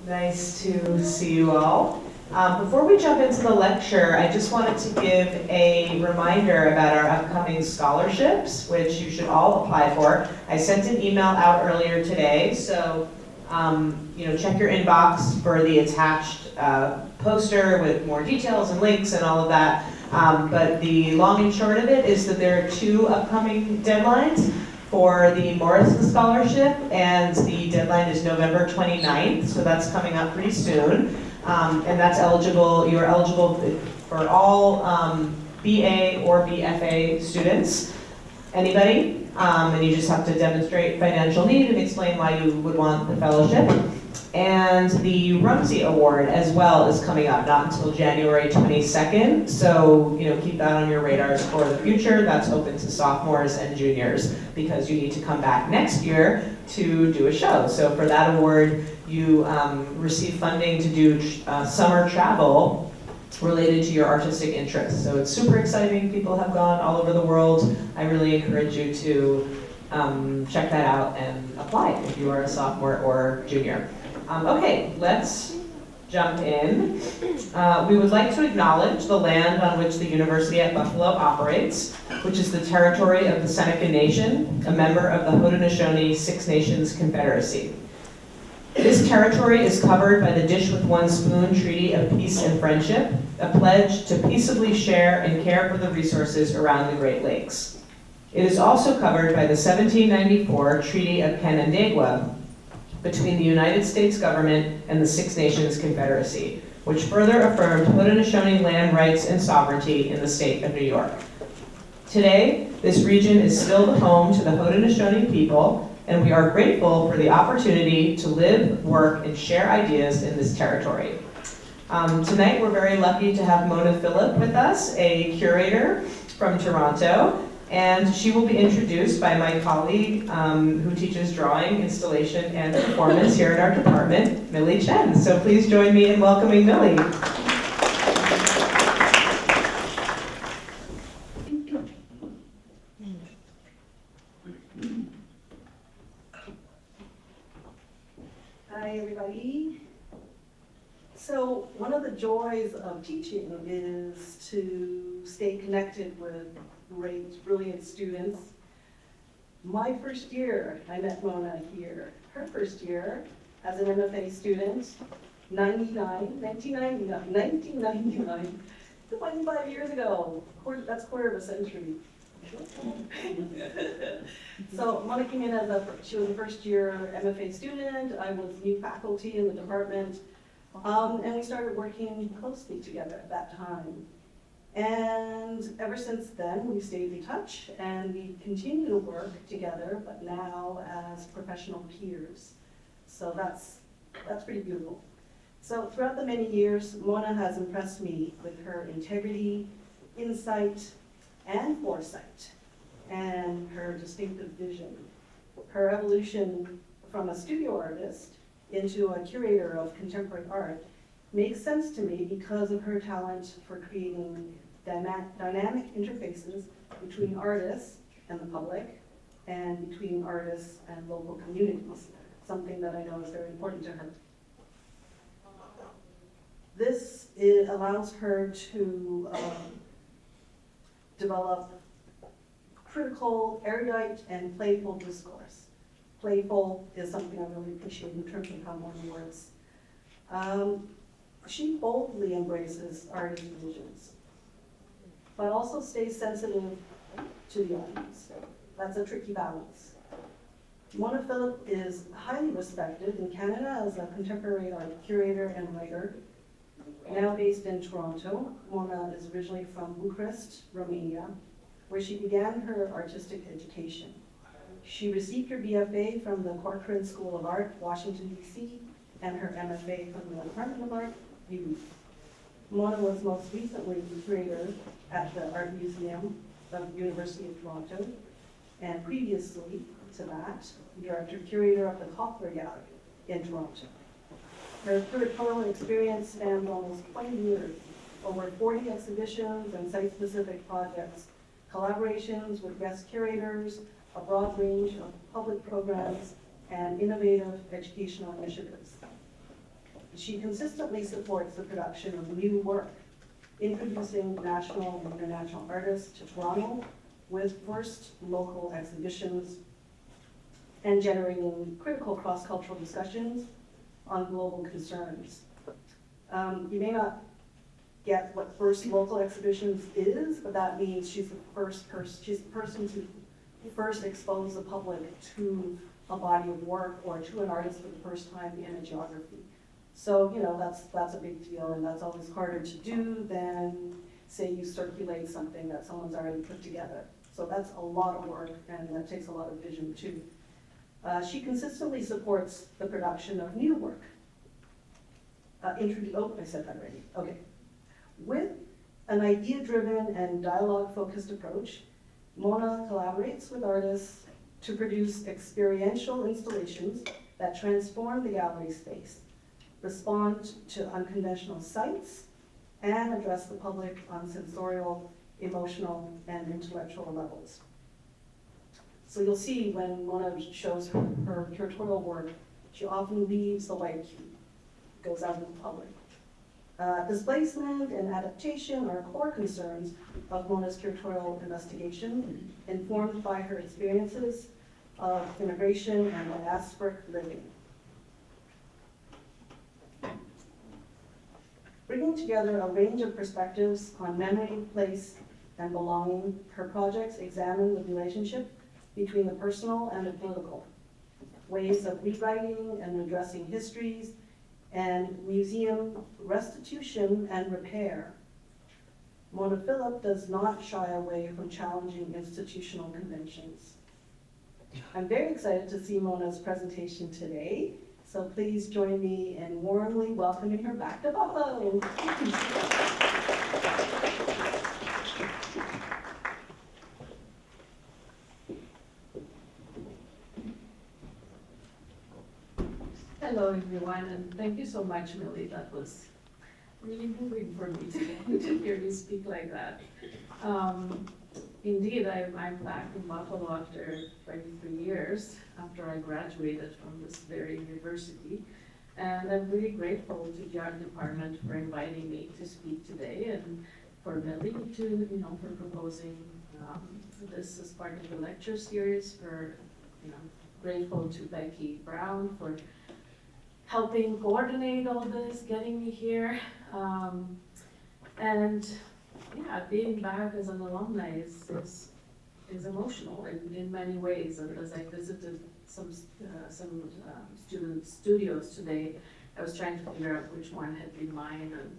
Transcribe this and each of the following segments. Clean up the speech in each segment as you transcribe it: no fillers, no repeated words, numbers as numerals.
Nice to see you all. Before we jump into the lecture, I just wanted to give a reminder about our upcoming scholarships, which you should all apply for. I sent an email out earlier today, so check your inbox for the attached poster with more details and links and all of that. But the long and short of it is that there are two upcoming deadlines for the Morrison Scholarship, and the deadline is November 29th, so that's coming up pretty soon. And that's eligible, you're eligible for all BA or BFA students. Anybody? And you just have to demonstrate financial need and explain why you would want the fellowship. And the Rumsey Award as well is coming up, not until January 22nd. So, keep that on your radars for the future. That's open to sophomores and juniors because you need to come back next year to do a show. So for that award, you receive funding to do summer travel related to your artistic interests. So it's super exciting. People have gone all over the world. I really encourage you to check that out and apply if you are a sophomore or junior. Okay, let's jump in. We would like to acknowledge the land on which the University at Buffalo operates, which is the territory of the Seneca Nation, a member of the Haudenosaunee Six Nations Confederacy. This territory is covered by the Dish with One Spoon Treaty of Peace and Friendship, a pledge to peaceably share and care for the resources around the Great Lakes. It is also covered by the 1794 Treaty of Canandaigua between the United States government and the Six Nations Confederacy, which further affirmed Haudenosaunee land rights and sovereignty in the state of New York. Today, this region is still the home to the Haudenosaunee people, and we are grateful for the opportunity to live, work, and share ideas in this territory. Tonight, we're very lucky to have Mona Filip with us, a curator from Toronto, and she will be introduced by my colleague who teaches drawing, installation, and performance here in our department, Millie Chen. So please join me in welcoming Millie. Hi, everybody. So one of the joys of teaching is to stay connected with great, brilliant students. My first year, I met Mona here. Her first year as an MFA student, 1999, 25 years ago. That's a quarter of a century. So Mona came in she was a first year MFA student. I was new faculty in the department. And we started working closely together at that time. And ever since then, we stayed in touch and we continue to work together, but now as professional peers. So that's pretty beautiful. So throughout the many years, Mona has impressed me with her integrity, insight, and foresight, and her distinctive vision. Her evolution from a studio artist into a curator of contemporary art makes sense to me because of her talent for creating dynamic interfaces between artists and the public, and between artists and local communities, something that I know is very important to her. This allows her to develop critical, erudite, and playful discourse. Playful is something I really appreciate in terms of how Mona works. She boldly embraces artist visions, but also stays sensitive to the audience. That's a tricky balance. Mona Filip is highly respected in Canada as a contemporary art curator and writer. Now based in Toronto, Mona is originally from Bucharest, Romania, where she began her artistic education. She received her BFA from the Corcoran School of Art, Washington, D.C., and her MFA from the Department of Art, Duluth. Mona was most recently curator at the Art Museum of the University of Toronto, and previously to that, director-curator of the Koffler Gallery in Toronto. Her curatorial experience spanned almost 20 years, over 40 exhibitions and site-specific projects, collaborations with guest curators, a broad range of public programs, and innovative educational initiatives. She consistently supports the production of new work, introducing national and international artists to Toronto with first local exhibitions and generating critical cross-cultural discussions on global concerns. You may not get what first local exhibitions is, but that means she's the person who first exposed the public to a body of work or to an artist for the first time in a geography. So, you know, that's a big deal, and that's always harder to do than, say, you circulate something that someone's already put together. So that's a lot of work, and that takes a lot of vision too. She consistently supports the production of new work. I said that already, okay. With an idea-driven and dialogue-focused approach, Mona collaborates with artists to produce experiential installations that transform the gallery space, respond to unconventional sites, and address the public on sensorial, emotional, and intellectual levels. So you'll see when Mona shows her curatorial work, she often leaves the white cube, goes out in the public. Displacement and adaptation are core concerns of Mona's curatorial investigation, informed by her experiences of immigration and diasporic living. Bringing together a range of perspectives on memory, place, and belonging, her projects examine the relationship between the personal and the political, ways of rewriting and redressing histories, and museum restitution and repair. Mona Filip does not shy away from challenging institutional conventions. I'm very excited to see Mona's presentation today, so please join me in warmly welcoming her back to Buffalo. Hello everyone, and thank you so much, Millie. That was really moving for me to hear you speak like that. Indeed, I'm back in Buffalo after 23 years, after I graduated from this very university. And I'm really grateful to the art department for inviting me to speak today, and for Millie for proposing this as part of the lecture series, grateful to Becky Brown for helping coordinate all this, getting me here. And yeah, being back as an alumni is emotional in many ways. And as I visited some student studios today, I was trying to figure out which one had been mine, and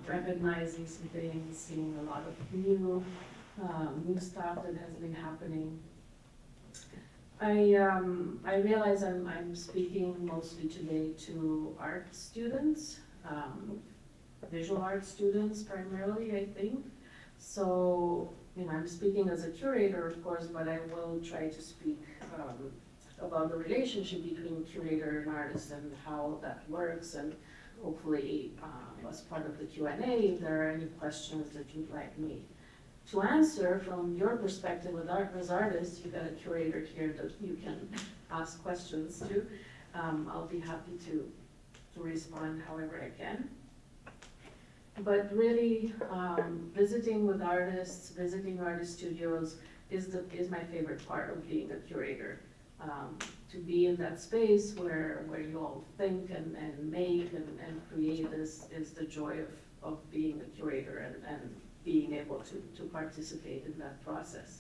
recognizing some things, seeing a lot of new stuff that has been happening. I realize I'm speaking mostly today to art students, visual art students primarily, I think. So, I'm speaking as a curator, of course, but I will try to speak about the relationship between curator and artist and how that works, and hopefully as part of the Q&A, if there are any questions that you'd like me to answer from your perspective as artists. You got a curator here that you can ask questions to. I'll be happy to respond however I can. But really, visiting with artists, visiting artist studios is my favorite part of being a curator. To be in that space where you all think and make and create is the joy of being a curator and being able to participate in that process.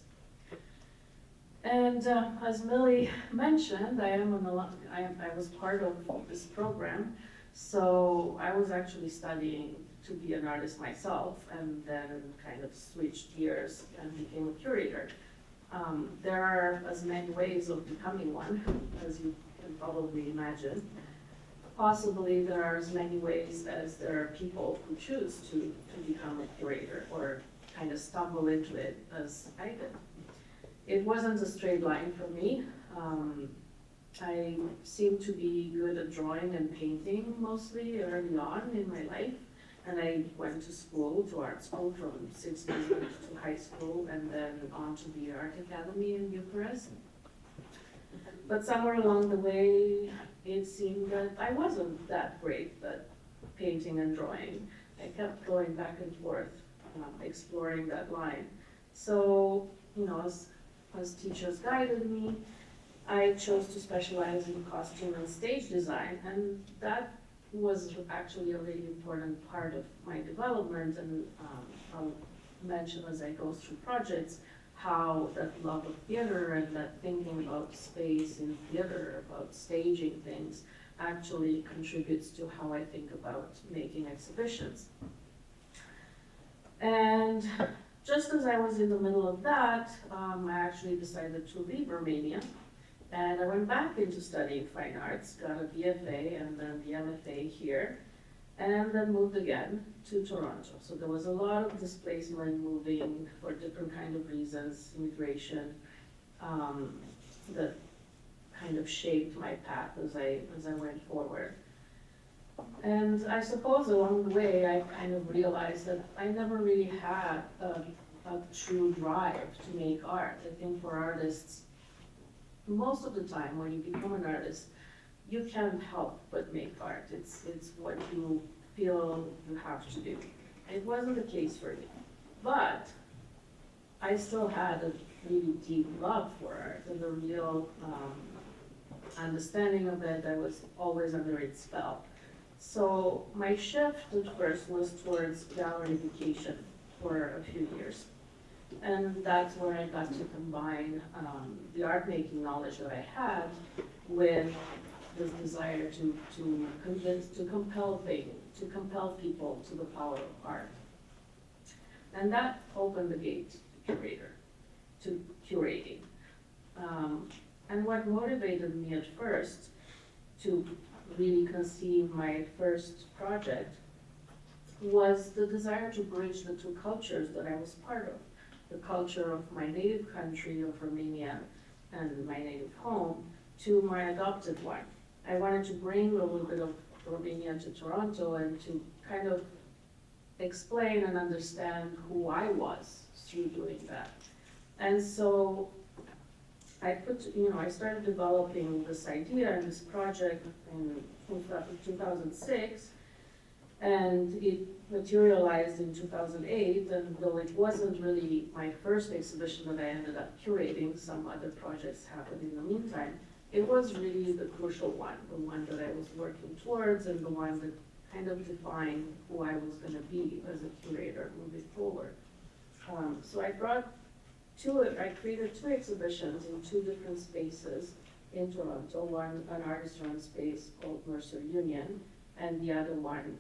And as Millie mentioned, I was part of this program, so I was actually studying to be an artist myself, and then kind of switched gears and became a curator. There are as many ways of becoming one, as you can probably imagine. Possibly there are as many ways as there are people who choose to become a curator or kind of stumble into it as I did. It wasn't a straight line for me. I seemed to be good at drawing and painting mostly early on in my life. And I went to art school from 16 to high school, and then on to the art academy in Bucharest. But somewhere along the way, it seemed that I wasn't that great, but painting and drawing. I kept going back and forth, exploring that line. So, as teachers guided me, I chose to specialize in costume and stage design, and that was actually a really important part of my development, and I'll mention as I go through projects how that love of theater and that thinking about space in theater, about staging things, actually contributes to how I think about making exhibitions. And just as I was in the middle of that, I actually decided to leave Romania, and I went back into studying fine arts, got a BFA and then the MFA here, and then moved again to Toronto. So there was a lot of displacement, moving for different kind of reasons, immigration, that kind of shaped my path as I went forward. And I suppose along the way, I kind of realized that I never really had a true drive to make art. I think for artists, most of the time when you become an artist, you can't help but make art. It's what you feel you have to do. It wasn't the case for me. But I still had a really deep love for art and a real understanding of it. I was always under its spell. So my shift at first was towards gallerification for a few years. And that's where I got to combine the art making knowledge that I had with this desire to compel people to the power of art. And that opened the gate to Curator, to curating. And what motivated me at first to really conceive my first project was the desire to bridge the two cultures that I was part of. The culture of my native country of Romania and my native home to my adopted one. I wanted to bring a little bit of Romania to Toronto and to kind of explain and understand who I was through doing that. And so I started developing this idea and this project in 2006, and it materialized in 2008, and though it wasn't really my first exhibition that I ended up curating, some other projects happened in the meantime, it was really the crucial one, the one that I was working towards and the one that kind of defined who I was going to be as a curator moving forward. So I created two exhibitions in two different spaces in Toronto, one an artist-run space called Mercer Union, and the other one,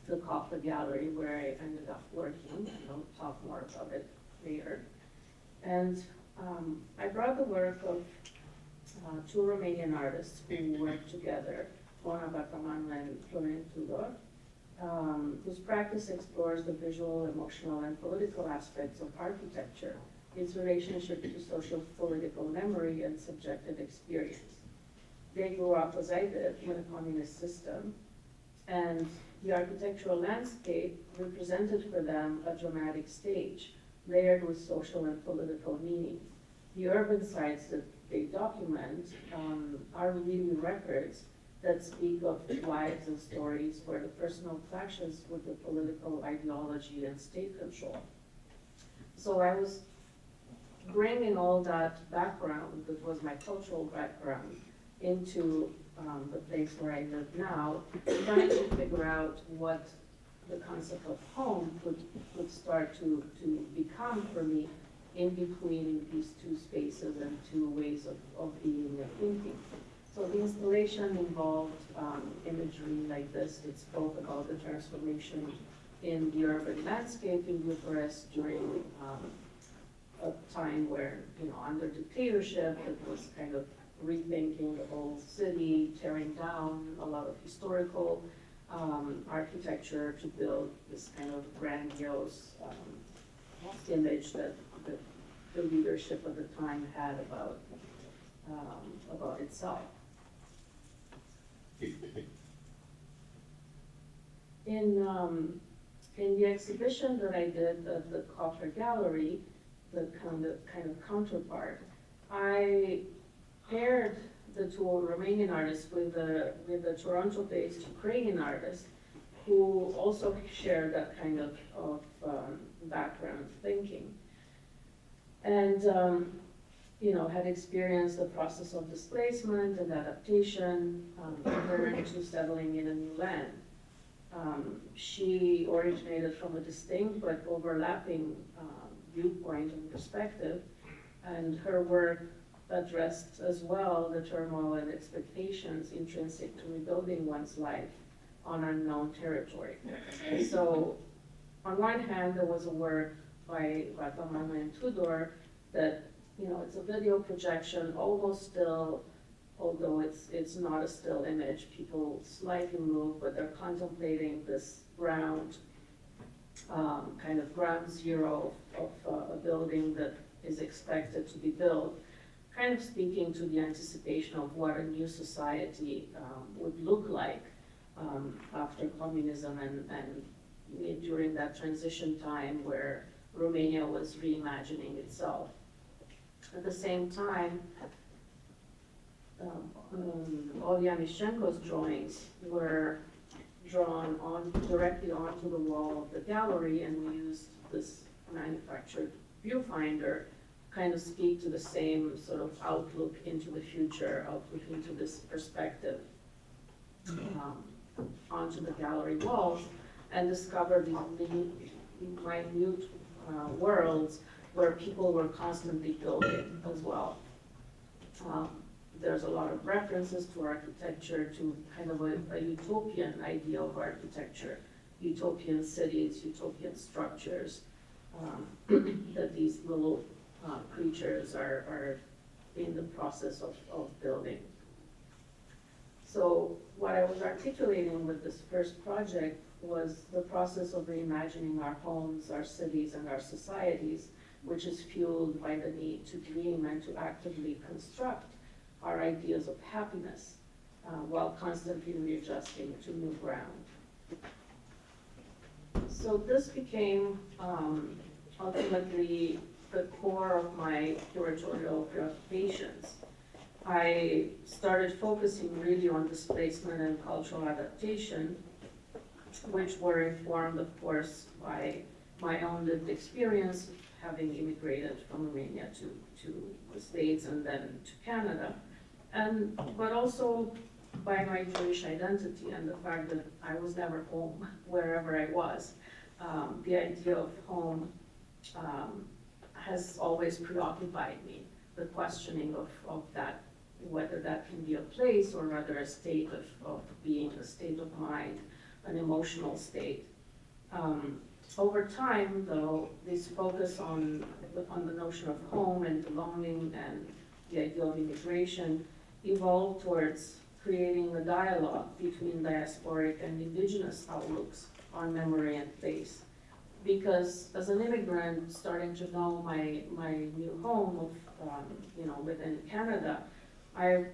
the Koffler Gallery, where I ended up working, and I'll talk more about it later. And I brought the work of two Romanian artists who worked together, Mona Filip and Florin Tudor, whose practice explores the visual, emotional, and political aspects of architecture, its relationship to social political memory and subjective experience. They grew up, as I did, in a communist system, and the architectural landscape represented for them a dramatic stage, layered with social and political meaning. The urban sites that they document are really records that speak of lives and stories where the personal clashes with the political ideology and state control. So I was bringing all that background, that was my cultural background, into the place where I live now, trying to figure out what the concept of home could start to become for me in between these two spaces and two ways of being and thinking. So the installation involved imagery like this. It spoke about the transformation in the urban landscape in Bucharest during a time where, under dictatorship, it was kind of rethinking the whole city, tearing down a lot of historical architecture to build this kind of grandiose image that the leadership of the time had about itself. In the exhibition that I did at the Koffler Gallery, the kind of counterpart, I paired the the two Romanian artists with the Toronto-based Ukrainian artist who also shared that kind of background thinking. And, had experienced the process of displacement and adaptation, inherent to settling in a new land. She originated from a distinct but overlapping viewpoint and perspective, and her work addressed as well the turmoil and expectations intrinsic to rebuilding one's life on unknown territory. So, on one hand, there was a work by Mona and Tudor that, it's a video projection, almost still, although it's not a still image. People slightly move, but they're contemplating this ground, kind of ground zero of a building that is expected to be built, kind of speaking to the anticipation of what a new society would look like after communism and during that transition time where Romania was reimagining itself. At the same time, Olya Mishenko's drawings were drawn directly onto the wall of the gallery, and we used this manufactured viewfinder kind of speak to the same sort of outlook into the future, outlook into this perspective onto the gallery walls, and discover these minute worlds where people were constantly building as well. There's a lot of references to architecture, to kind of a utopian idea of architecture, utopian cities, utopian structures, that these little creatures are in the process of building. So what I was articulating with this first project was the process of reimagining our homes, our cities, and our societies, which is fueled by the need to dream and to actively construct our ideas of happiness while constantly readjusting to new ground. So this became ultimately the core of my curatorial preoccupations. I started focusing really on displacement and cultural adaptation, which were informed, of course, by my own lived experience, having immigrated from Romania to the States and then to Canada, but also by my Jewish identity and the fact that I was never home wherever I was. The idea of home has always preoccupied me, the questioning of that, whether that can be a place or rather a state of being, a state of mind, an emotional state. Over time, though, this focus on the notion of home and belonging and the idea of immigration evolved towards creating a dialogue between diasporic and indigenous outlooks on memory and place. Because as an immigrant, starting to know my new home of, within Canada, I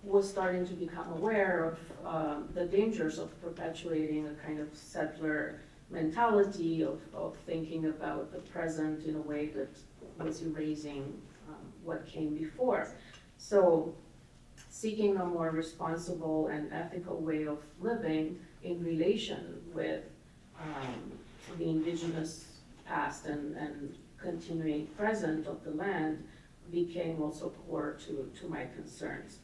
was starting to become aware of the dangers of perpetuating a kind of settler mentality of thinking about the present in a way that was erasing what came before. So seeking a more responsible and ethical way of living in relation with the indigenous past and continuing present of the land became also core to my concerns.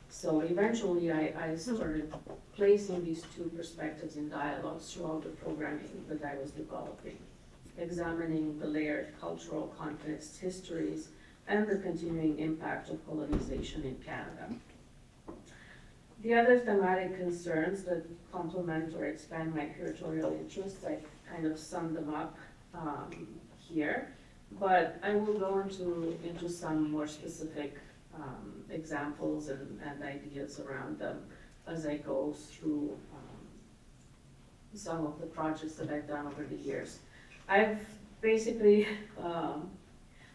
So eventually I started placing these two perspectives in dialogues throughout the programming that I was developing, examining the layered cultural context, histories, and the continuing impact of colonization in Canada. The other thematic concerns that complement or expand my curatorial interests, I kind of summed them up here, but I will go into some more specific examples and ideas around them as I go through some of the projects that I've done over the years. I've basically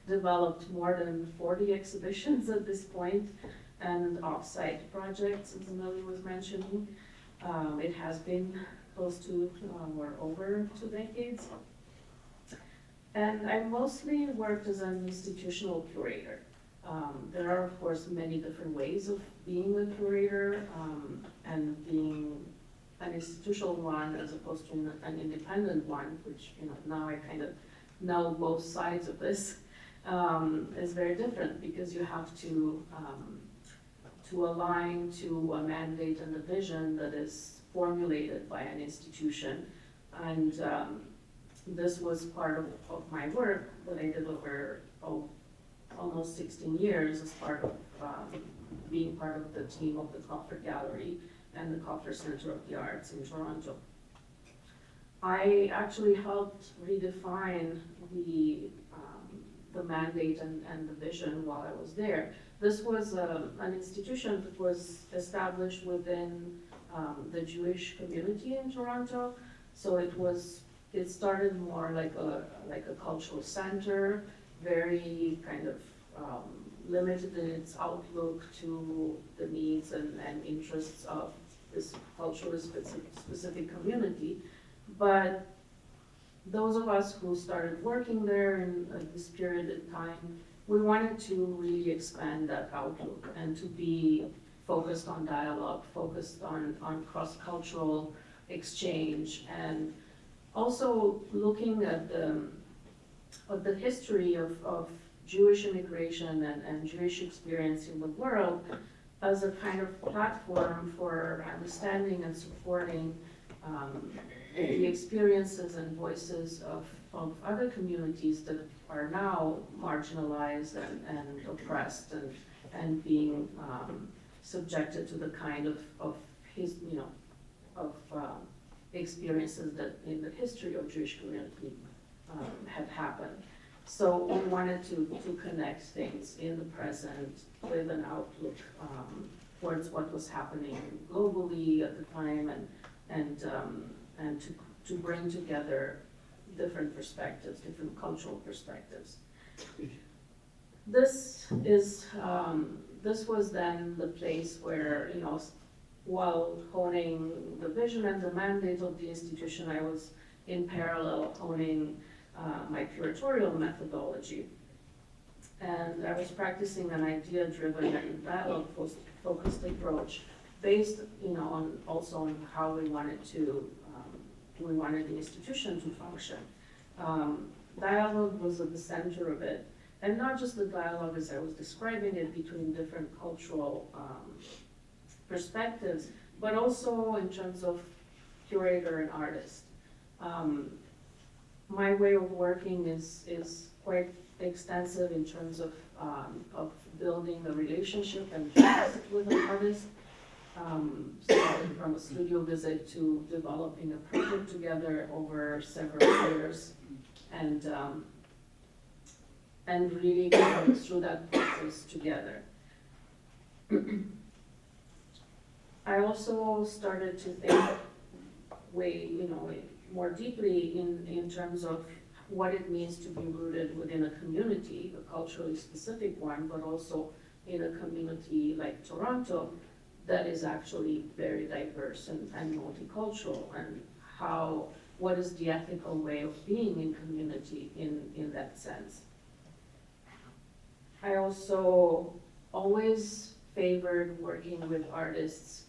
developed more than 40 exhibitions at this point and off-site projects, as Amelie was mentioning. It has been close to or over 2 decades. And I mostly worked as an institutional curator. There are, of course, many different ways of being a curator, and being an institutional one as opposed to an independent one, which, now I kind of know both sides of this, is very different because you have to align to a mandate and a vision that is formulated by an institution. And this was part of my work that I did over almost 16 years as part of being part of the team of the Koffler Gallery and the Koffler Center of the Arts in Toronto. I actually helped redefine the mandate and the vision while I was there. This was an institution that was established within the Jewish community in Toronto. So it started more like a cultural center, very kind of limited in its outlook to the needs and interests of this culturally specific community. But those of us who started working there in this period of time, we wanted to really expand that outlook and to be focused on dialogue, focused on cross-cultural exchange, and also looking at the history of Jewish immigration and Jewish experience in the world as a kind of platform for understanding and supporting the experiences and voices of other communities that are now marginalized and oppressed and being subjected to the kind of experiences that in the history of Jewish community had happened. So we wanted to connect things in the present with an outlook towards what was happening globally at the time, and to bring together different perspectives, different cultural perspectives. This was then the place where, while honing the vision and the mandate of the institution, I was in parallel honing my curatorial methodology. And I was practicing an idea-driven and dialogue-focused approach based, also on how we wanted the institution to function. Dialogue was at the center of it, and not just the dialogue as I was describing it between different cultural perspectives, but also in terms of curator and artist. My way of working is quite extensive in terms of building a relationship and trust with an artist. Starting from a studio visit to developing a project together over several years, and really going through that process together. I also started to think more deeply in terms of what it means to be rooted within a community, a culturally specific one, but also in a community like Toronto that is actually very diverse and multicultural, and what is the ethical way of being in community in that sense. I also always favored working with artists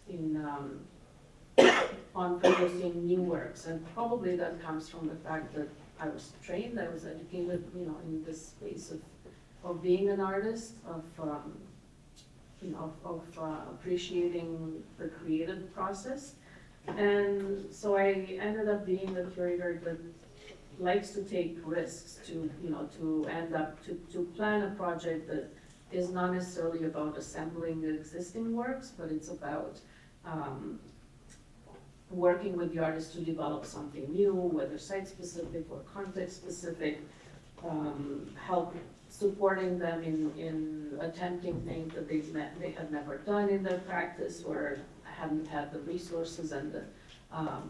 on producing new works, and probably that comes from the fact that I was trained, I was educated, in this space of being an artist, of appreciating the creative process. And so I ended up being a curator that likes to take risks, to end up, to plan a project that is not necessarily about assembling the existing works, but it's about working with the artist to develop something new, whether site-specific or context-specific, help supporting them in attempting things that they had never done in their practice, or hadn't had the resources and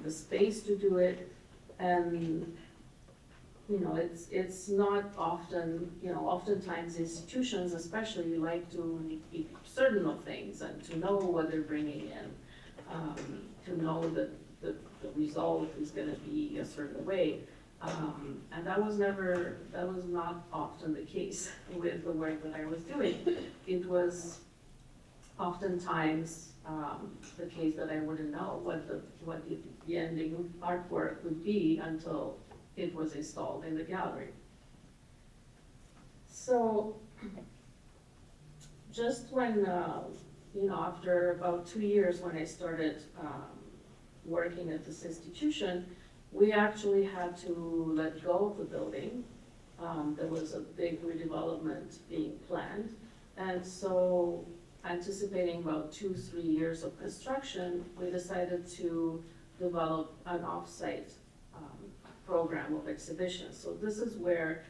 the space to do it. And it's not often, oftentimes institutions especially like to be certain of things and to know what they're bringing in, to know that the result is going to be a certain way. And that was not often the case with the work that I was doing. It was oftentimes the case that I wouldn't know what the ending artwork would be until it was installed in the gallery. So just when, after about 2 years when I started working at this institution, we actually had to let go of the building. There was a big redevelopment being planned. And so, anticipating about 2-3 years of construction, we decided to develop an off-site program of exhibitions. So this is where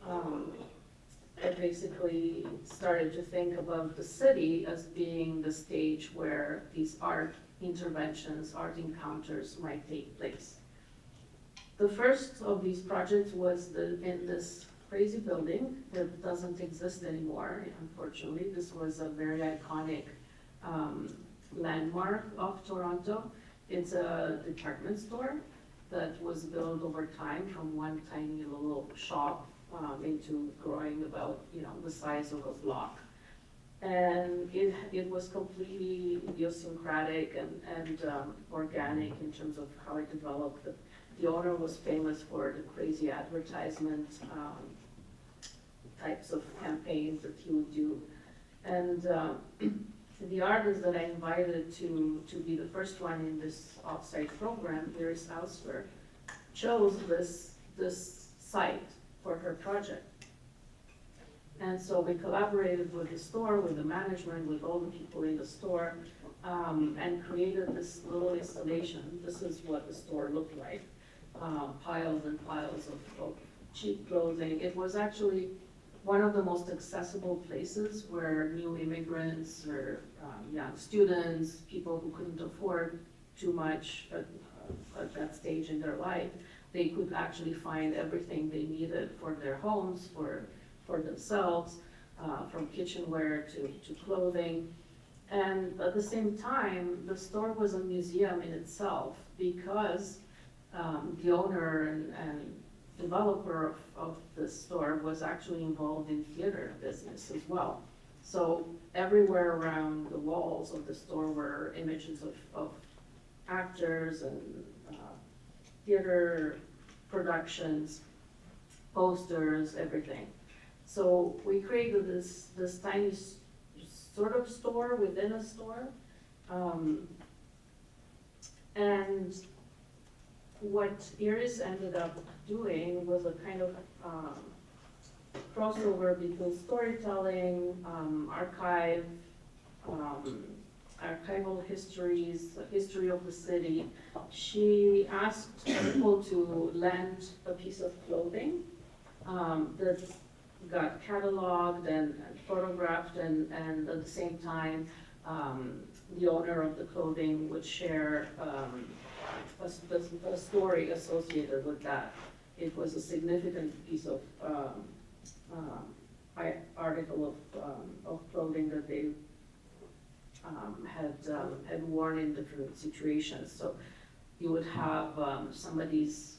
I basically started to think about the city as being the stage where these art interventions, art encounters might take place. The first of these projects was in this crazy building that doesn't exist anymore, unfortunately. This was a very iconic landmark of Toronto. It's a department store that was built over time from one tiny little shop into growing about, the size of a block. And it was completely idiosyncratic and organic in terms of how it developed. The owner was famous for the crazy advertisement types of campaigns that he would do. And the artist that I invited to be the first one in this off-site program, Iris Ausfer, chose this site for her project. And so we collaborated with the store, with the management, with all the people in the store, and created this little installation. This is what the store looked like. Piles and piles of cheap clothing. It was actually one of the most accessible places where new immigrants or young students, people who couldn't afford too much at that stage in their life, they could actually find everything they needed for their homes, for themselves, from kitchenware to clothing. And at the same time, the store was a museum in itself because the owner and developer of the store was actually involved in theater business as well. So everywhere around the walls of the store were images of actors and theater productions, posters, everything. So we created this tiny sort of store within a store. And what Iris ended up doing was a kind of crossover between storytelling, archival histories, the history of the city. She asked people to lend a piece of clothing that got cataloged and photographed, and at the same time, the owner of the clothing would share a story associated with that. It was a significant piece of article of clothing that they had worn in different situations. So you would have somebody's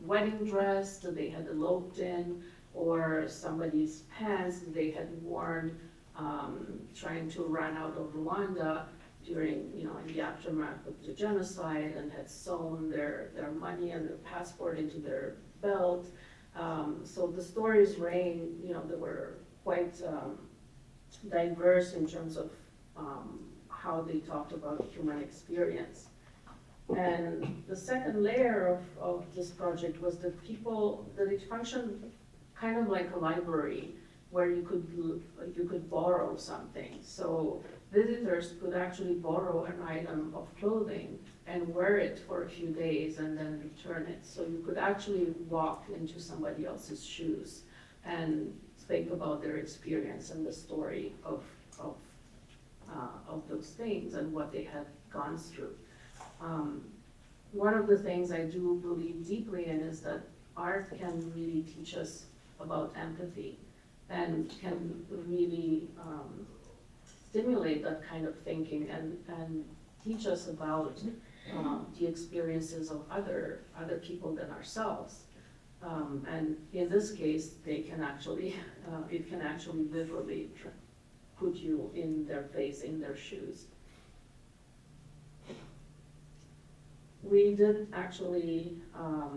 wedding dress that they had eloped in, or somebody's pants that they had worn trying to run out of Rwanda during, in the aftermath of the genocide, and had sewn their money and their passport into their belt. So the stories they were quite diverse in terms of how they talked about human experience. And the second layer of this project was that it functioned kind of like a library where you could borrow something. So visitors could actually borrow an item of clothing and wear it for a few days and then return it. So you could actually walk into somebody else's shoes and think about their experience and the story of those things and what they had gone through. One of the things I do believe deeply in is that art can really teach us about empathy and can really stimulate that kind of thinking and teach us about the experiences of other people than ourselves. And in this case, they can actually, it can actually literally put you in their place, in their shoes. We did actually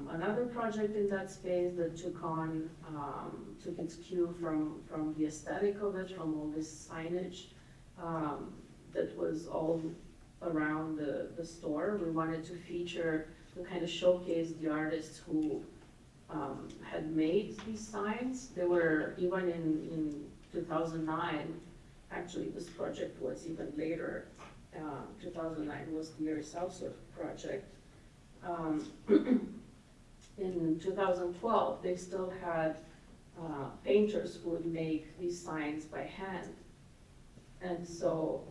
another project in that space that took its cue from the aesthetic of it, from all this signage that was all around the store. We wanted to feature, to kind of showcase the artists who had made these signs. They were, even in 2009, actually this project was even later. 2009 was the Iris Salsor project. In 2012, they still had painters who would make these signs by hand. And so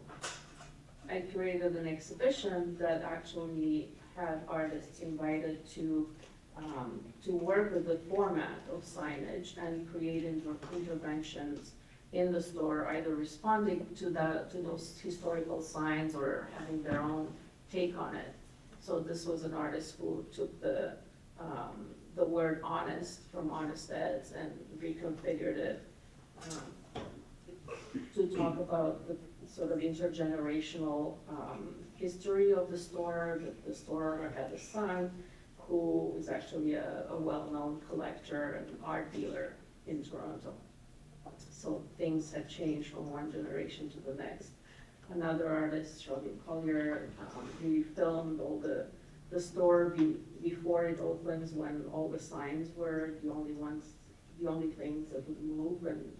I created an exhibition that actually had artists invited to work with the format of signage and create interventions in the store, either responding to those historical signs or having their own take on it. So this was an artist who took the word honest from Honest Eds and reconfigured it to talk about the sort of intergenerational history of the store. The store had a son who is actually a well-known collector and art dealer in Toronto. So things had changed from one generation to the next. Another artist, Robin Collier, he filmed all the store before it opens, when all the signs were the only things that would move and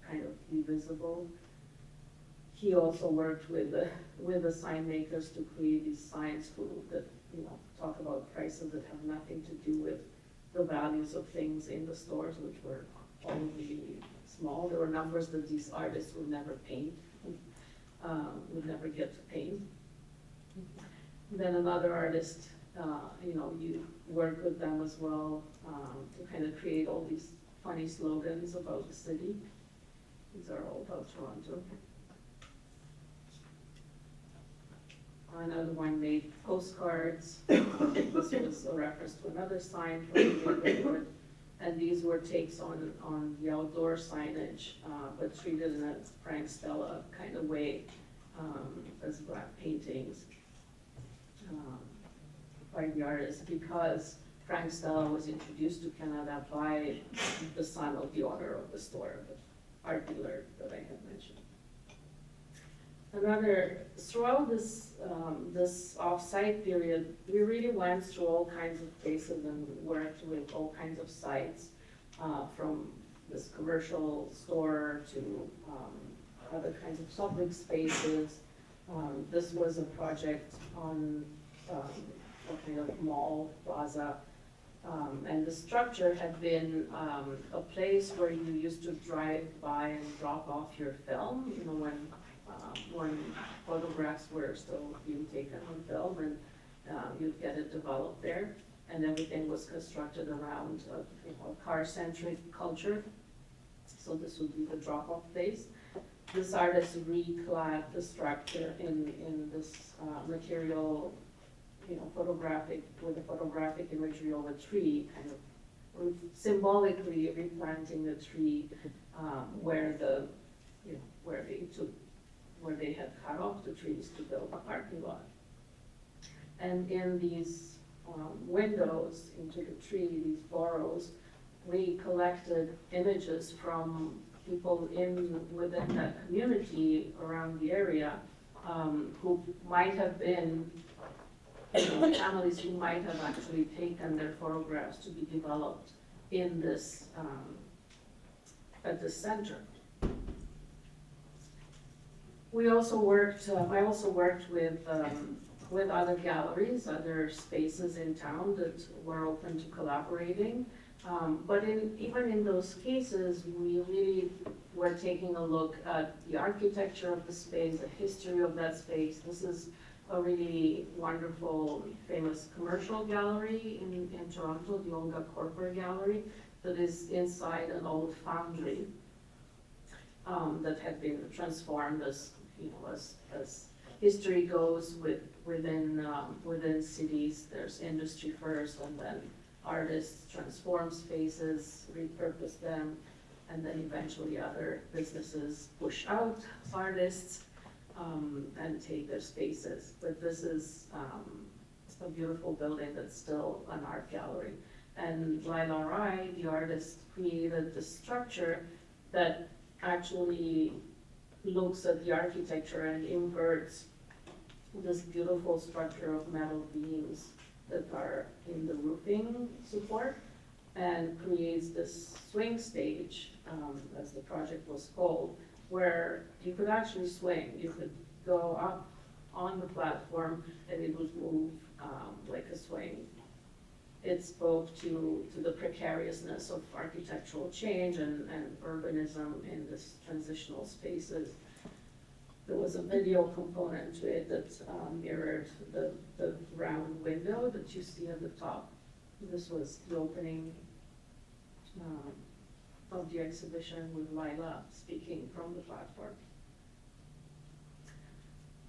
kind of be visible. He also worked with the sign makers to create these signs that talk about prices that have nothing to do with the values of things in the stores, which were only small. There were numbers that these artists would never paint, would never get to paint. Then another artist, you work with them as well to kind of create all these funny slogans about the city. These are all about Toronto. Another one made postcards. This was a reference to another sign from the neighborhood. And these were takes on the outdoor signage, but treated in a Frank Stella kind of way, as black paintings by the artist, because Frank Stella was introduced to Canada by the son of the owner of the store, the art dealer that I had mentioned. Throughout this off-site period, we really went through all kinds of places and worked with all kinds of sites, from this commercial store to other kinds of public spaces. This was a project on a kind of mall plaza, and the structure had been a place where you used to drive by and drop off your film, when photographs were still being taken on film, and you'd get it developed there, and everything was constructed around a car-centric culture. So this would be the drop-off place. This artist reclad the structure in this material, photographic, with a photographic imagery of a tree, kind of symbolically replanting the tree where they had cut off the trees to build a parking lot. And in these windows into the tree, these burrows, we collected images from people within that community around the area, who might have been families who might have actually taken their photographs to be developed in this at the center. I also worked with other galleries, other spaces in town that were open to collaborating. But even in those cases, we really were taking a look at the architecture of the space, the history of that space. This is a really wonderful, famous commercial gallery in Toronto, the Olga Koffler Gallery, that is inside an old foundry that had been transformed as history goes within cities. There's industry first, and then artists transform spaces, repurpose them, and then eventually other businesses push out artists and take their spaces. But this is a beautiful building that's still an art gallery. And Laila Rai, the artist, created this structure that actually looks at the architecture and inverts this beautiful structure of metal beams that are in the roofing support, and creates this swing stage, as the project was called, where you could actually swing. You could go up on the platform and it would move like a swing. It spoke to the precariousness of architectural change and urbanism in this transitional spaces. There was a video component to it that mirrored the round window that you see at the top. This was the opening of the exhibition with Laila speaking from the platform.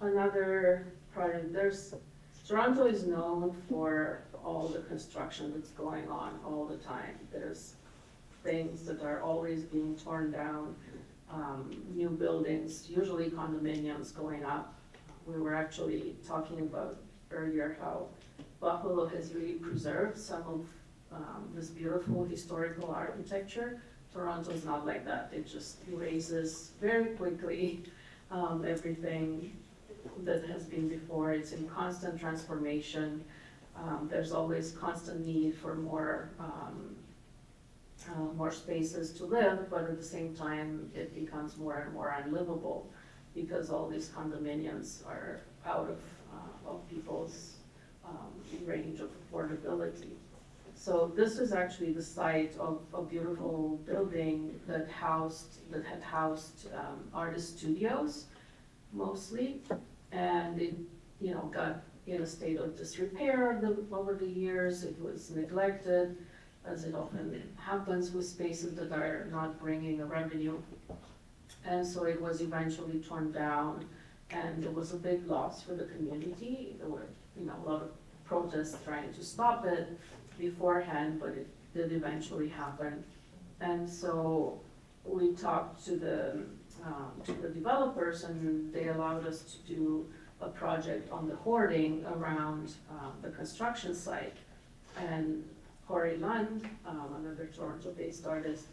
Another project, Toronto is known for all the construction that's going on all the time. There's things that are always being torn down, new buildings, usually condominiums going up. We were actually talking about earlier how Buffalo has really preserved some of this beautiful historical architecture. Toronto's not like that. It just erases very quickly everything that has been before. It's in constant transformation. There's always constant need for more spaces to live, but at the same time, it becomes more and more unlivable because all these condominiums are out of people's range of affordability. So this is actually the site of a beautiful building that had housed artist studios mostly, and it got in a state of disrepair over the years. It was neglected, as it often happens with spaces that are not bringing a revenue. And so it was eventually torn down, and it was a big loss for the community. There were a lot of protests trying to stop it beforehand, but it did eventually happen. And so we talked to the developers, and they allowed us to do a project on the hoarding around the construction site. And Corey Lund, another Toronto-based artist,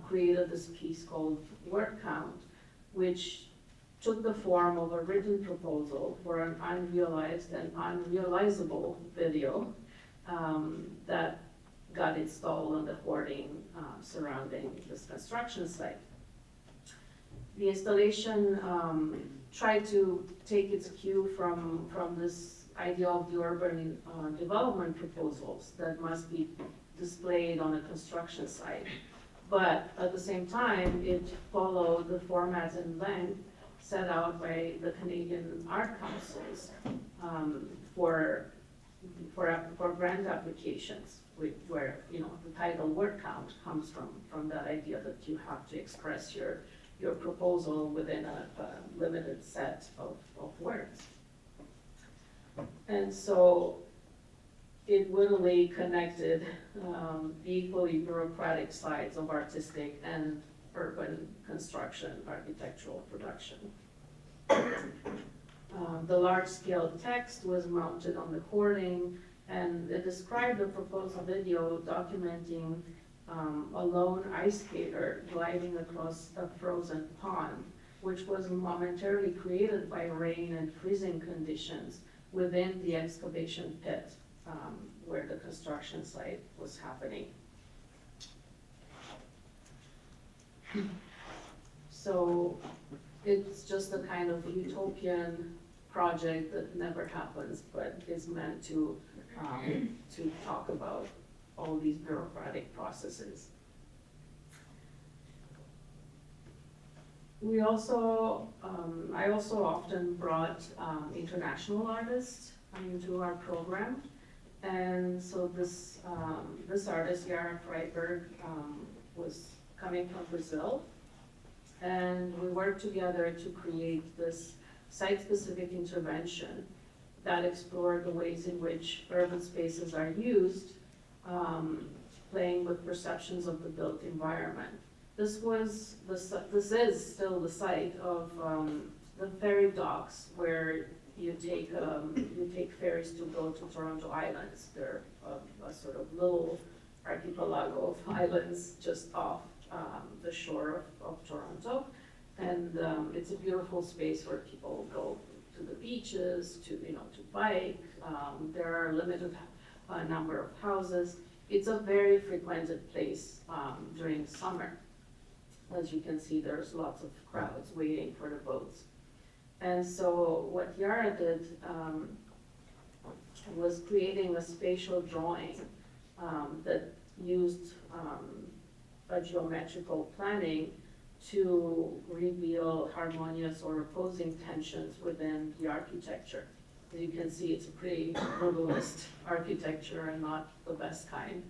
created this piece called Word Count, which took the form of a written proposal for an unrealized and unrealizable video that got installed on the hoarding surrounding this construction site. The installation tried to take its cue from this idea of the urban development proposals that must be displayed on a construction site. But at the same time, it followed the format and length set out by the Canadian Art Councils for grant applications, where the title word count comes from that idea that you have to express your proposal within a limited set of words. And so it wittily connected the equally bureaucratic sides of artistic and urban construction, architectural production. The large-scale text was mounted on the hoarding, and it described the proposal video documenting a lone ice skater gliding across a frozen pond, which was momentarily created by rain and freezing conditions within the excavation pit where the construction site was happening. So it's just a kind of utopian project that never happens, but is meant to talk about all these bureaucratic processes. We also, I also often brought international artists into our program, and so this artist, Yara Freiberg, was coming from Brazil, and we worked together to create this site-specific intervention that explored the ways in which urban spaces are used playing with perceptions of the built environment. This is still the site of the ferry docks where you take ferries to go to Toronto Islands. They're a sort of little archipelago of islands just off the shore of Toronto. And it's a beautiful space where people go to the beaches, to bike. There are a limited number of houses. It's a very frequented place during summer. As you can see, there's lots of crowds waiting for the boats. And so what Yara did was creating a spatial drawing that used a geometrical planning to reveal harmonious or opposing tensions within the architecture. As you can see, it's a pretty brutalist architecture and not the best kind.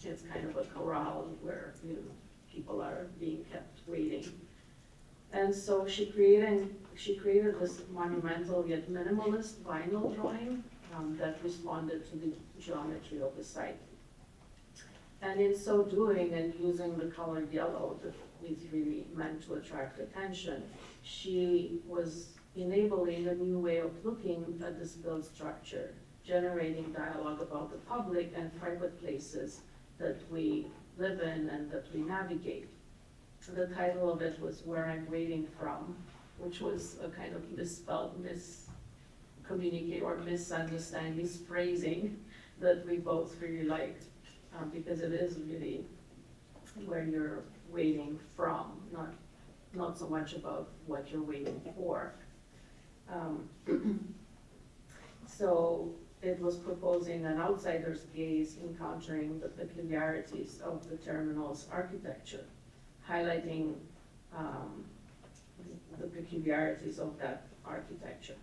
It's kind of a corral where people are being kept waiting. And so she created this monumental yet minimalist vinyl drawing that responded to the geometry of the site. And in so doing, and using the color yellow that is really meant to attract attention, she was enabling a new way of looking at this built structure, generating dialogue about the public and private places that we live in and that we navigate. The title of it was Where I'm Waiting From, which was a kind of misspelled, miscommunicate or misunderstanding phrasing that we both really liked, because it is really where you're waiting from, not so much about what you're waiting for. So it was proposing an outsider's gaze encountering the peculiarities of the terminal's architecture, highlighting the peculiarities of that architecture.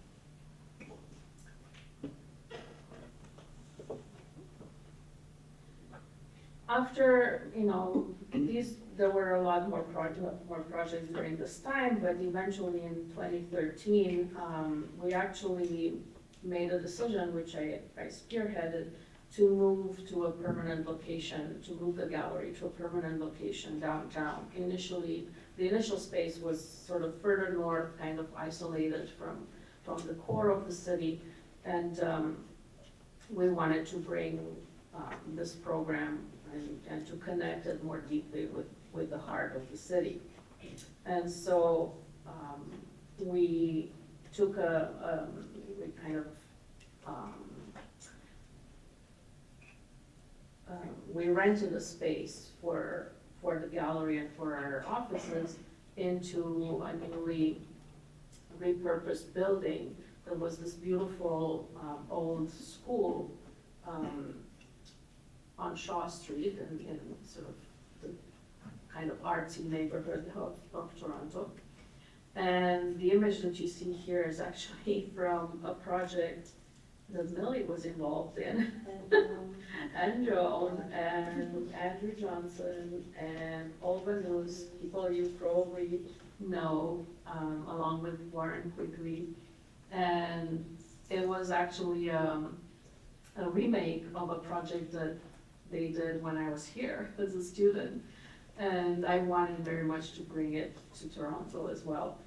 After, there were a lot more projects during this time, but eventually in 2013, we actually made a decision, which I spearheaded, to move to a permanent location, to move the gallery to a permanent location downtown. Initially, the initial space was sort of further north, kind of isolated from the core of the city, and we wanted to bring this program and to connect it more deeply with the heart of the city. And so we took we kind of we rented a space for the gallery and for our offices into a newly repurposed building. There was this beautiful old school on Shaw Street in sort of the kind of artsy neighborhood of Toronto. And the image that you see here is actually from a project that Millie was involved in. And Joan, and Andrew Johnson, and Olga News, people you probably know, along with Warren Quigley. And it was actually a remake of a project that they did when I was here as a student. And I wanted very much to bring it to Toronto as well.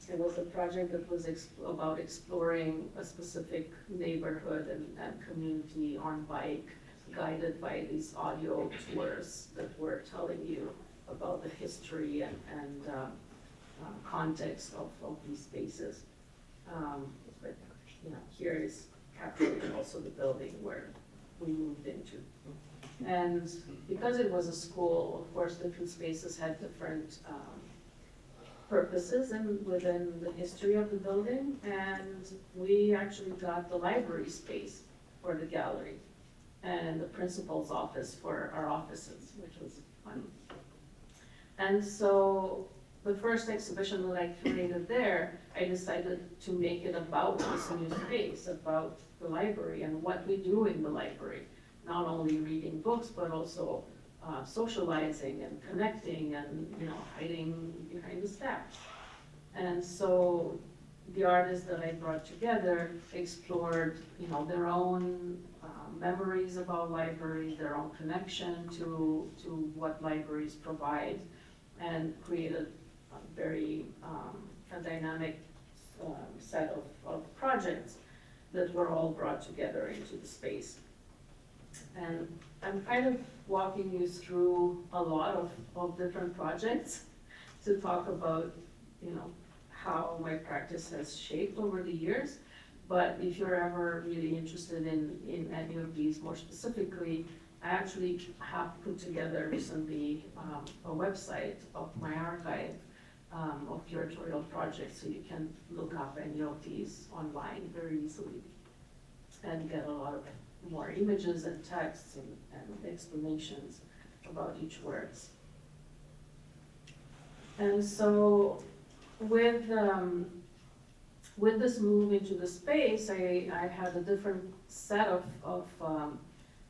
It was a project that was about exploring a specific neighborhood and community on bike, guided by these audio tours that were telling you about the history and context of these spaces. But here is capturing also the building where we moved into. And because it was a school, of course, different spaces had different purposes and within the history of the building, and we actually got the library space for the gallery and the principal's office for our offices, which was fun. And so the first exhibition that I curated there, I decided to make it about this new space, about the library and what we do in the library, not only reading books, but also socializing and connecting and hiding behind the stacks. And so the artists that I brought together explored, their own memories about libraries, their own connection to what libraries provide, and created a very a dynamic set of projects that were all brought together into the space. And I'm kind of walking you through a lot of different projects to talk about, how my practice has shaped over the years. But if you're ever really interested in any of these more specifically, I actually have put together recently a website of my archive of curatorial projects, so you can look up any of these online very easily and get a lot of more images and texts and explanations about each works. And so with this move into the space, I had a different set of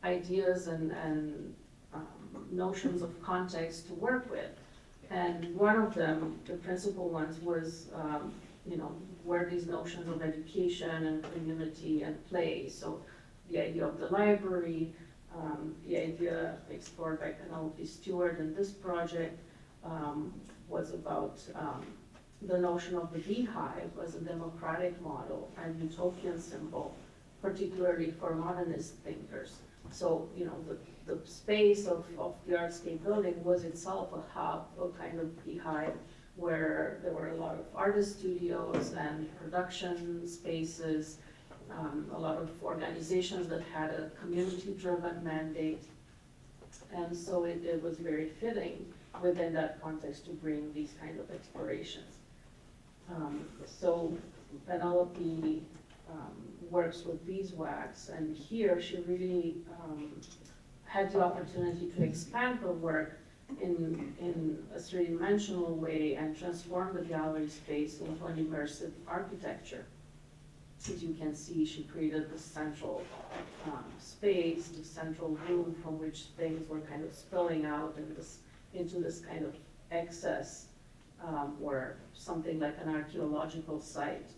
ideas and notions of context to work with. And one of them, the principal ones, was, where these notions of education and community and play. So the idea of the library, the idea explored by Penelope Stewart in this project was about the notion of the beehive as a democratic model and utopian symbol, particularly for modernist thinkers. So, the space of the Artscape building was itself a hub, a kind of beehive, where there were a lot of artist studios and production spaces, a lot of organizations that had a community-driven mandate. And so it was very fitting within that context to bring these kind of explorations. So Penelope works with beeswax, and here she really had the opportunity to expand her work in a three-dimensional way and transform the gallery space into an immersive architecture. As you can see, she created this central space, the central room from which things were kind of spilling out into this kind of excess, or something like an archaeological site.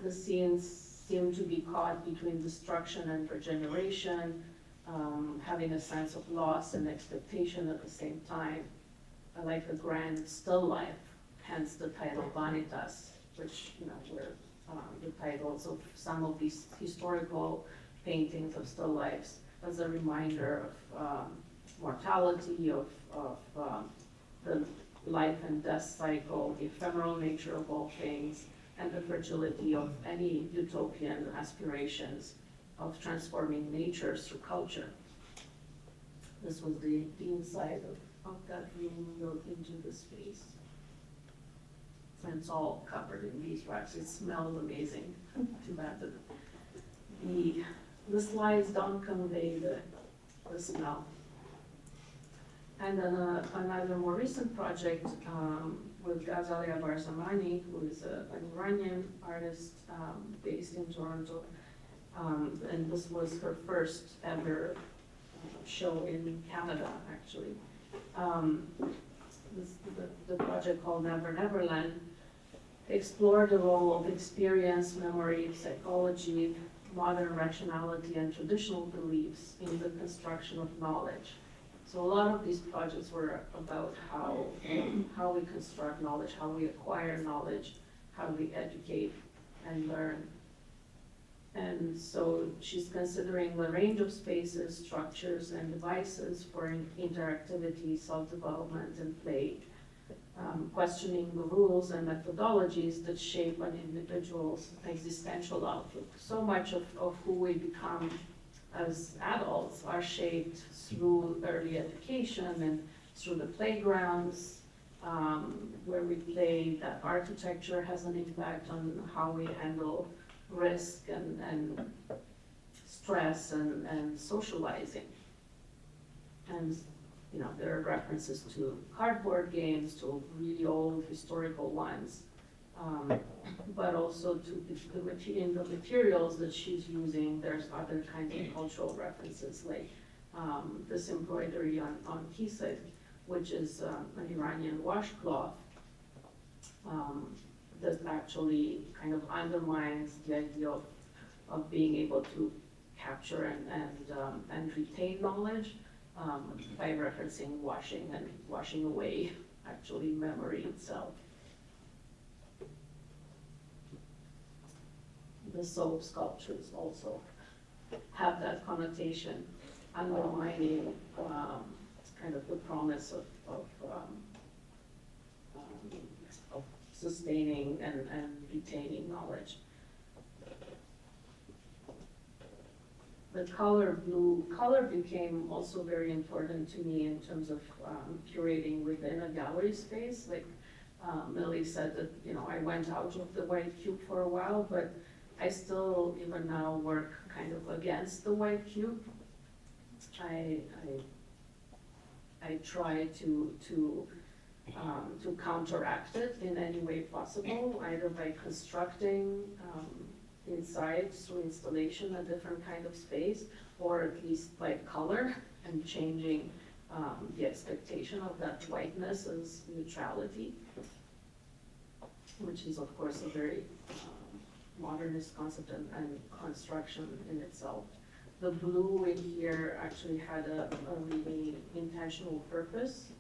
The scenes seem to be caught between destruction and regeneration, having a sense of loss and expectation at the same time, like a grand still life, hence the title Vanitas, which were the titles of some of these historical paintings of still lifes as a reminder of mortality, of the life and death cycle, the ephemeral nature of all things, and the fragility of any utopian aspirations of transforming nature through culture. This was the inside of that room built into the space. And it's all covered in beeswax. It smells amazing. Too bad that the slides don't convey the smell. And then another more recent project with Gazalia Barzamani, who is an Iranian artist based in Toronto. And this was her first ever show in Canada, actually. The project called Never Neverland explored the role of experience, memory, psychology, modern rationality, and traditional beliefs in the construction of knowledge. So a lot of these projects were about how we construct knowledge, how we acquire knowledge, how we educate and learn. And so she's considering a range of spaces, structures, and devices for interactivity, self-development, and play, questioning the rules and methodologies that shape an individual's existential outlook. So much of who we become as adults are shaped through early education and through the playgrounds where we play. That architecture has an impact on how we handle risk and stress and socializing. And there are references to cardboard games, to really old historical ones, but also to in the materials that she's using. There's other kinds of cultural references, like this embroidery on kisek, which is an Iranian washcloth. that actually kind of undermines the idea of being able to capture and retain knowledge by referencing washing away actually memory itself. The soap sculptures also have that connotation, undermining kind of the promise of sustaining and retaining knowledge. The color became also very important to me in terms of curating within a gallery space. Like Millie said that, you know, I went out of the white cube for a while, but I still even now work kind of against the white cube. I try to counteract it in any way possible, either by constructing inside through installation a different kind of space, or at least by color and changing the expectation of that whiteness as neutrality, which is of course a very modernist concept and construction in itself. The blue in here actually had a really intentional purpose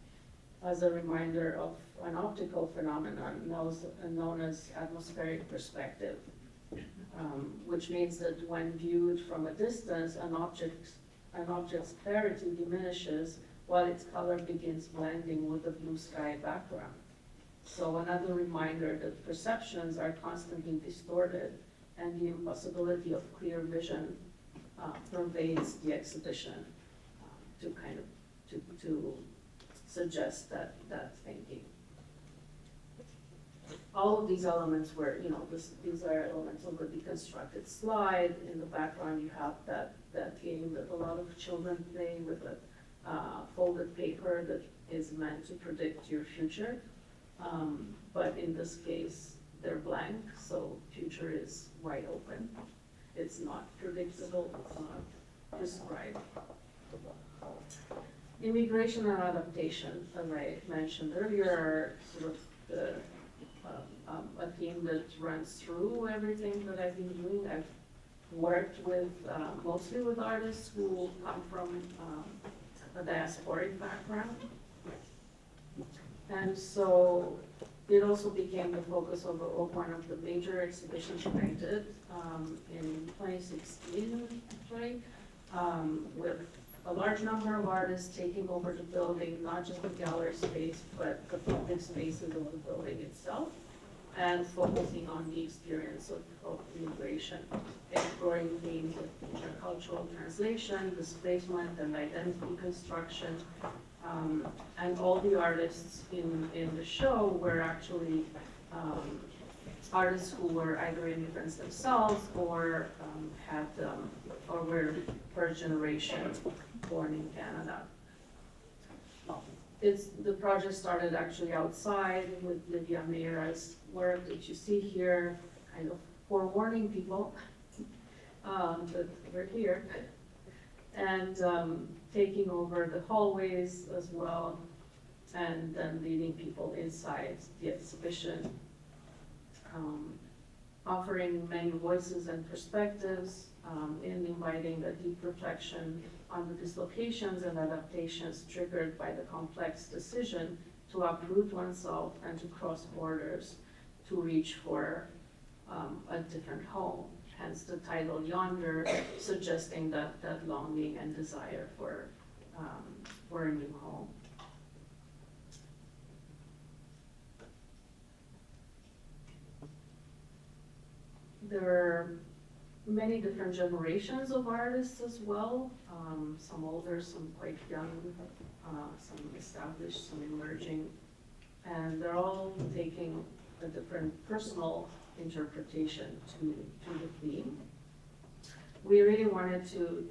as a reminder of an optical phenomenon known as atmospheric perspective, which means that when viewed from a distance, an object's clarity diminishes while its color begins blending with the blue sky background. So another reminder that perceptions are constantly distorted and the impossibility of clear vision pervades the exhibition to kind of to suggest that thinking. All of these elements were, you know, these are elements of a deconstructed slide. In the background, you have that game that a lot of children play with a folded paper that is meant to predict your future. But in this case, they're blank, so future is wide open. It's not predictable, it's not prescribed. Immigration and adaptation, as I mentioned earlier, are sort of a theme that runs through everything that I've been doing. I've worked with, mostly with artists who come from a diasporic background. And so it also became the focus of one of the major exhibitions that I did in 2016, actually, with a large number of artists taking over the building, not just the gallery space, but the public spaces of the building itself, and focusing on the experience of immigration, exploring themes of intercultural translation, displacement, and identity construction. And all the artists in the show were actually artists who were either immigrants themselves or or were first generation born in Canada. The project started actually outside with Livia Meira's work that you see here, kind of forewarning people that we're here, and taking over the hallways as well, and then leading people inside the exhibition, offering many voices and perspectives, and inviting a deep reflection on the dislocations and adaptations triggered by the complex decision to uproot oneself and to cross borders to reach for a different home. Hence the title Yonder, suggesting that longing and desire for a new home. There are many different generations of artists as well, some older, some quite young, some established, some emerging, and they're all taking a different personal interpretation to the theme. We really wanted to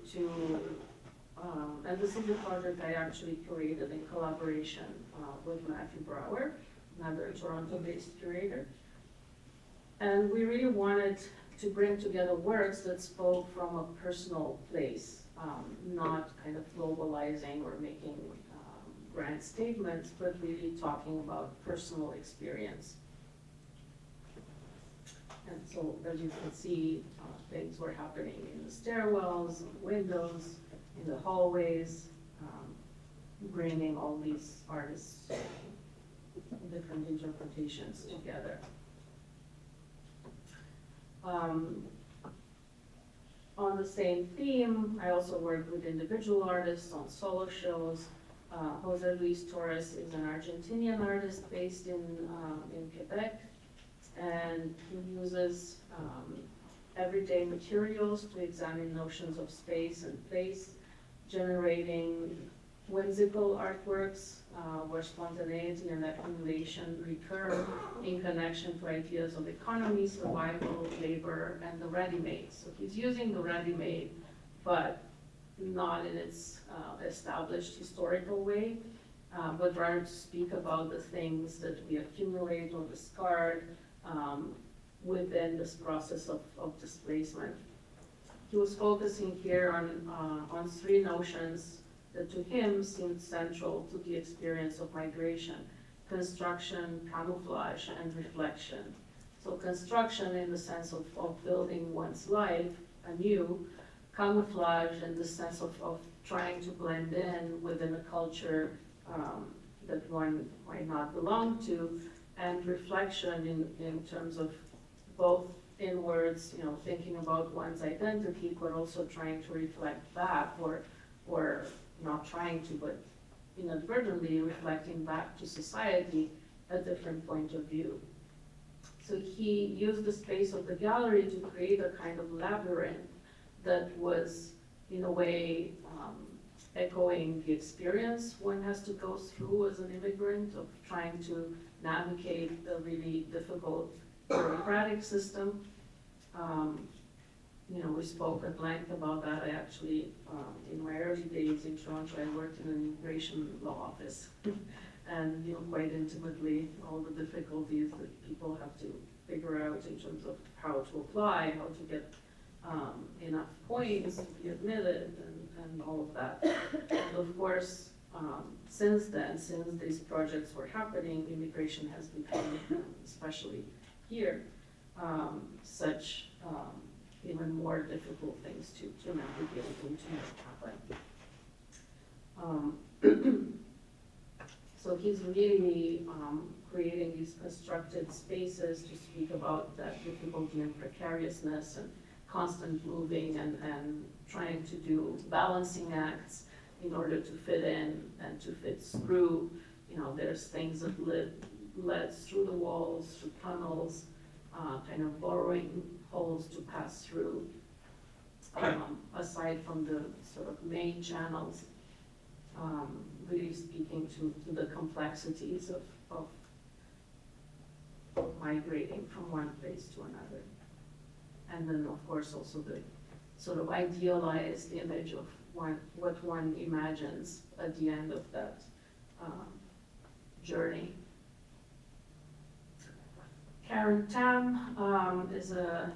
and this is a project I actually curated in collaboration with Matthew Brower, another Toronto-based curator. And we really wanted to bring together works that spoke from a personal place, not kind of globalizing or making grand statements, but really talking about personal experience. And so, as you can see, things were happening in the stairwells, in the windows, in the hallways, bringing all these artists' different interpretations together. On the same theme, I also work with individual artists on solo shows. Jose Luis Torres is an Argentinian artist based in Quebec, and he uses everyday materials to examine notions of space and place, generating whimsical artworks where spontaneity and accumulation recur in connection to ideas of economy, survival, labor, and the ready-made. So he's using the ready-made, but not in its established historical way, but rather to speak about the things that we accumulate or discard within this process of displacement. He was focusing here on three notions that to him seemed central to the experience of migration: construction, camouflage, and reflection. So construction in the sense of building one's life anew, camouflage in the sense of trying to blend in within a culture that one might not belong to, and reflection in terms of both inwards, thinking about one's identity, but also trying to reflect back, or not trying to, but inadvertently reflecting back to society a different point of view. So he used the space of the gallery to create a kind of labyrinth that was, in a way, echoing the experience one has to go through as an immigrant of trying to navigate the really difficult bureaucratic system. We spoke at length about that. I actually, in my early days in Toronto, I worked in an immigration law office, and quite intimately all the difficulties that people have to figure out in terms of how to apply, how to get enough points to be admitted, and all of that. And of course, since then, since these projects were happening, immigration has become, especially here, such even more difficult things to navigate and to happen. So he's really creating these constructed spaces to speak about that difficulty and precariousness and constant moving and trying to do balancing acts in order to fit in and to fit through. There's things that led through the walls, through tunnels, kind of borrowing holes to pass through, aside from the sort of main channels, really speaking to the complexities of migrating from one place to another. And then, of course, also the sort of idealized image of what one imagines at the end of that journey. Karen Tam is a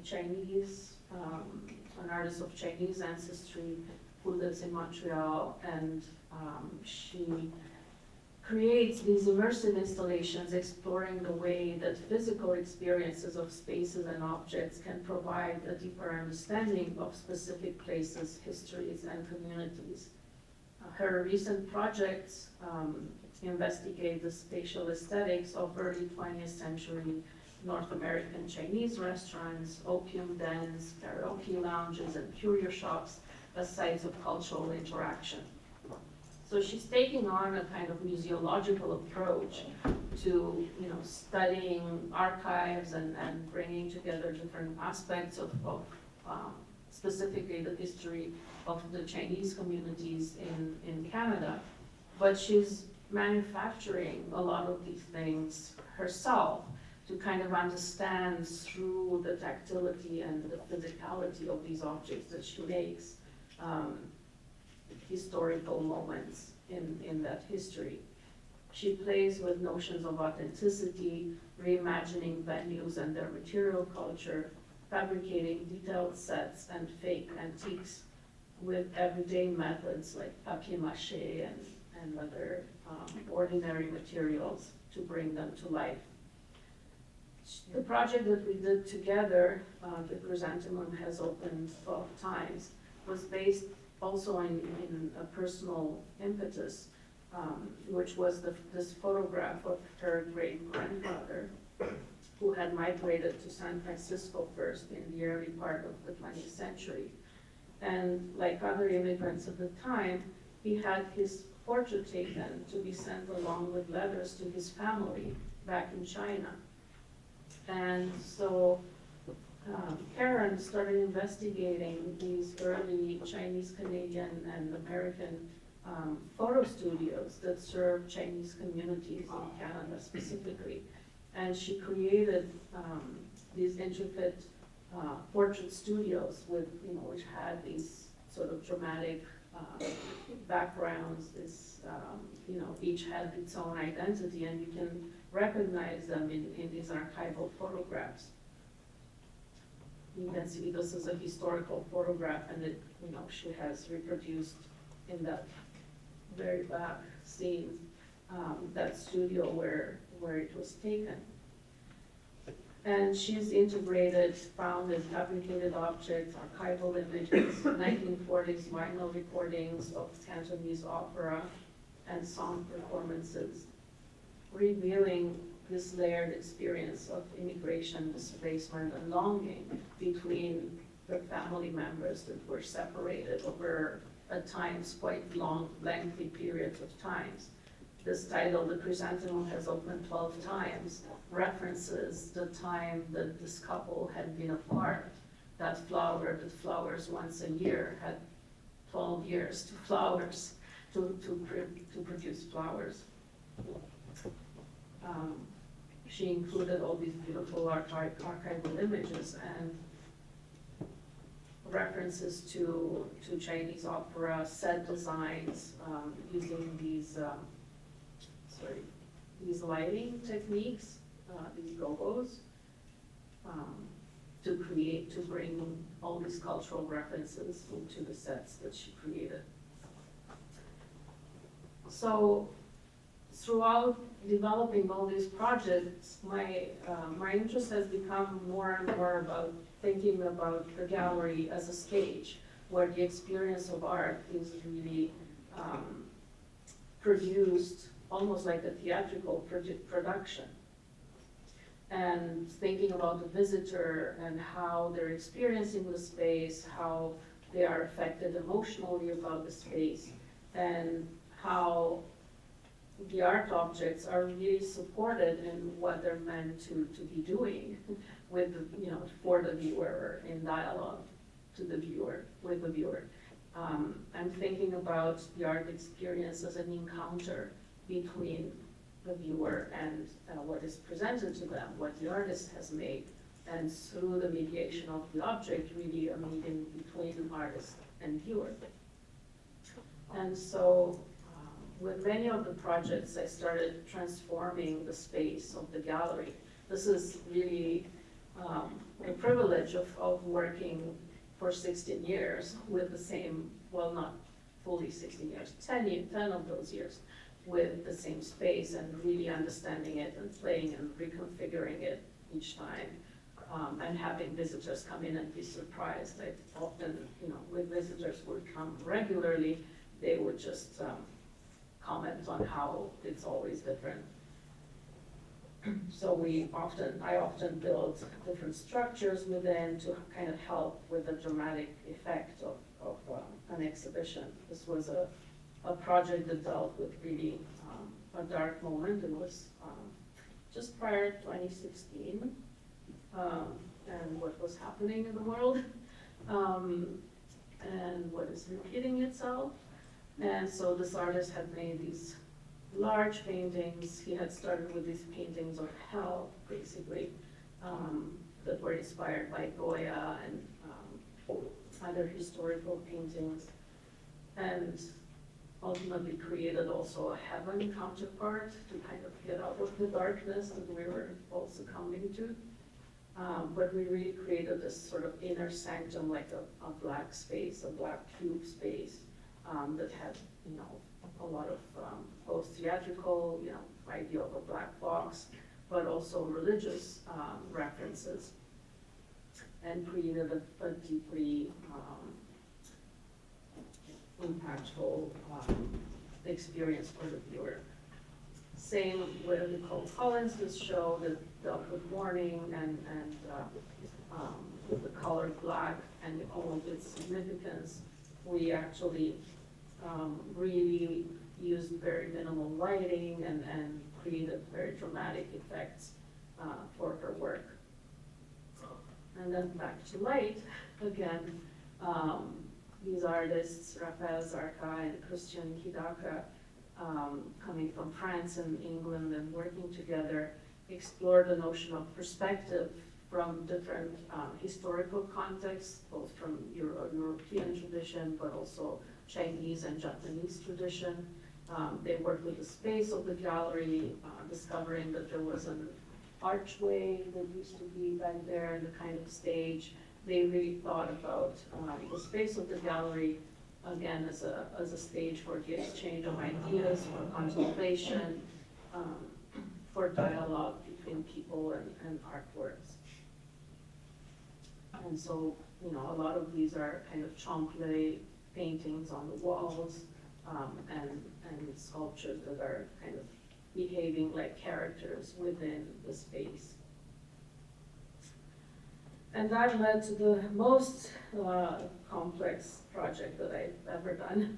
Chinese, an artist of Chinese ancestry who lives in Montreal, and she creates these immersive installations exploring the way that physical experiences of spaces and objects can provide a deeper understanding of specific places, histories, and communities. Her recent projects investigate the spatial aesthetics of early 20th century North American Chinese restaurants, opium dens, karaoke lounges, and curio shops as sites of cultural interaction. So she's taking on a kind of museological approach to, studying archives and bringing together different aspects of specifically the history of the Chinese communities in Canada. But she's manufacturing a lot of these things herself to kind of understand through the tactility and the physicality of these objects that she makes historical moments in that history. She plays with notions of authenticity, reimagining venues and their material culture, fabricating detailed sets and fake antiques with everyday methods like papier-mâché and other ordinary materials to bring them to life. The project that we did together, the chrysanthemum has opened 12 times, was based also in a personal impetus, which was this photograph of her great-grandmother, who had migrated to San Francisco first in the early part of the 20th century. And like other immigrants at the time, he had his portrait taken to be sent along with letters to his family back in China. And so Karen started investigating these early Chinese, Canadian, and American photo studios that serve Chinese communities in Canada specifically. And she created these intricate portrait studios with, which had these sort of dramatic backgrounds. Each had its own identity, and you can recognize them in these archival photographs. You can see this is a historical photograph, and it, she has reproduced in that very back scene that studio where it was taken. And she's integrated, found and fabricated objects, archival images, 1940s vinyl recordings of Cantonese opera and song performances, revealing this layered experience of immigration, displacement, and longing between the family members that were separated over, at times, quite long, lengthy periods of times. This title, The Chrysanthemum Has Opened 12 Times, references the time that this couple had been apart. That flower that flowers once a year had 12 years to flowers, to produce flowers. She included all these beautiful archival images and references to Chinese opera set designs, using these lighting techniques, these gogos, to bring all these cultural references into the sets that she created. So throughout developing all these projects, my interest has become more and more about thinking about the gallery as a stage where the experience of art is really produced almost like a theatrical production. And thinking about the visitor and how they're experiencing the space, how they are affected emotionally about the space, and how the art objects are really supported in what they're meant to be doing with for the viewer, in dialogue to the viewer, with the viewer. I'm thinking about the art experience as an encounter between the viewer and what is presented to them, what the artist has made, and through the mediation of the object, really a meeting between artist and viewer. And so with many of the projects, I started transforming the space of the gallery. This is really a privilege of working for 16 years with the same, well, not fully 16 years, 10 of those years with the same space, and really understanding it and playing and reconfiguring it each time, and having visitors come in and be surprised. I often, with visitors who would come regularly, they would just comment on how it's always different. So I often build different structures within to kind of help with the dramatic effect of an exhibition. This was a project that dealt with really a dark moment. It was just prior to 2016, and what was happening in the world, and what is repeating itself. And so this artist had made these large paintings. He had started with these paintings of hell, basically, that were inspired by Goya and other historical paintings, and ultimately created also a heaven counterpart to kind of get out of the darkness that we were all succumbing to. But we really created this sort of inner sanctum, like a black space, a black cube space, that had, a lot of both theatrical, idea of a black box, but also religious references, and created a deeply impactful experience for the viewer. Same with Nicole Collins' show that dealt with mourning and with the color black and all of its significance. We actually really used very minimal lighting and created very dramatic effects for her work. And then back to light again. These artists, Raphael Zarka and Christian Hidaka, coming from France and England and working together, explored the notion of perspective from different historical contexts, both from European tradition, but also Chinese and Japanese tradition. They worked with the space of the gallery, discovering that there was an archway that used to be back there and the kind of stage. They really thought about the space of the gallery, again, as a stage for the exchange of ideas, for contemplation, for dialogue between people and artworks. And so, you know, a lot of these are kind of trompe-l'oeil paintings on the walls, and sculptures that are kind of behaving like characters within the space. And that led to the most complex project that I've ever done.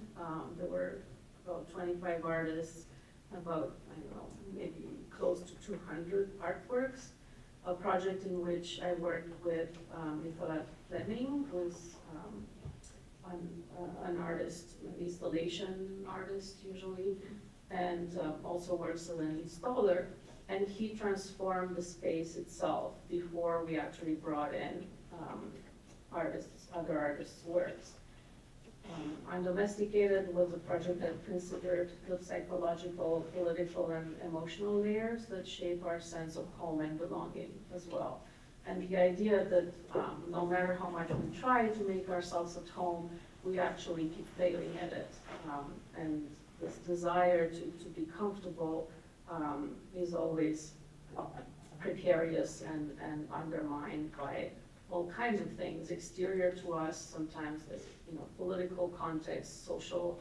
There were about 25 artists, about, I don't know, maybe close to 200 artworks. A project in which I worked with Nicolas Fleming, who's an artist, an installation artist usually, and also works as an installer. And he transformed the space itself before we actually brought in other artists' works. Undomesticated was a project that considered the psychological, political, and emotional layers that shape our sense of home and belonging as well. And the idea that no matter how much we try to make ourselves at home, we actually keep failing at it. And this desire to be comfortable is always precarious and undermined by all kinds of things exterior to us, sometimes the political context, social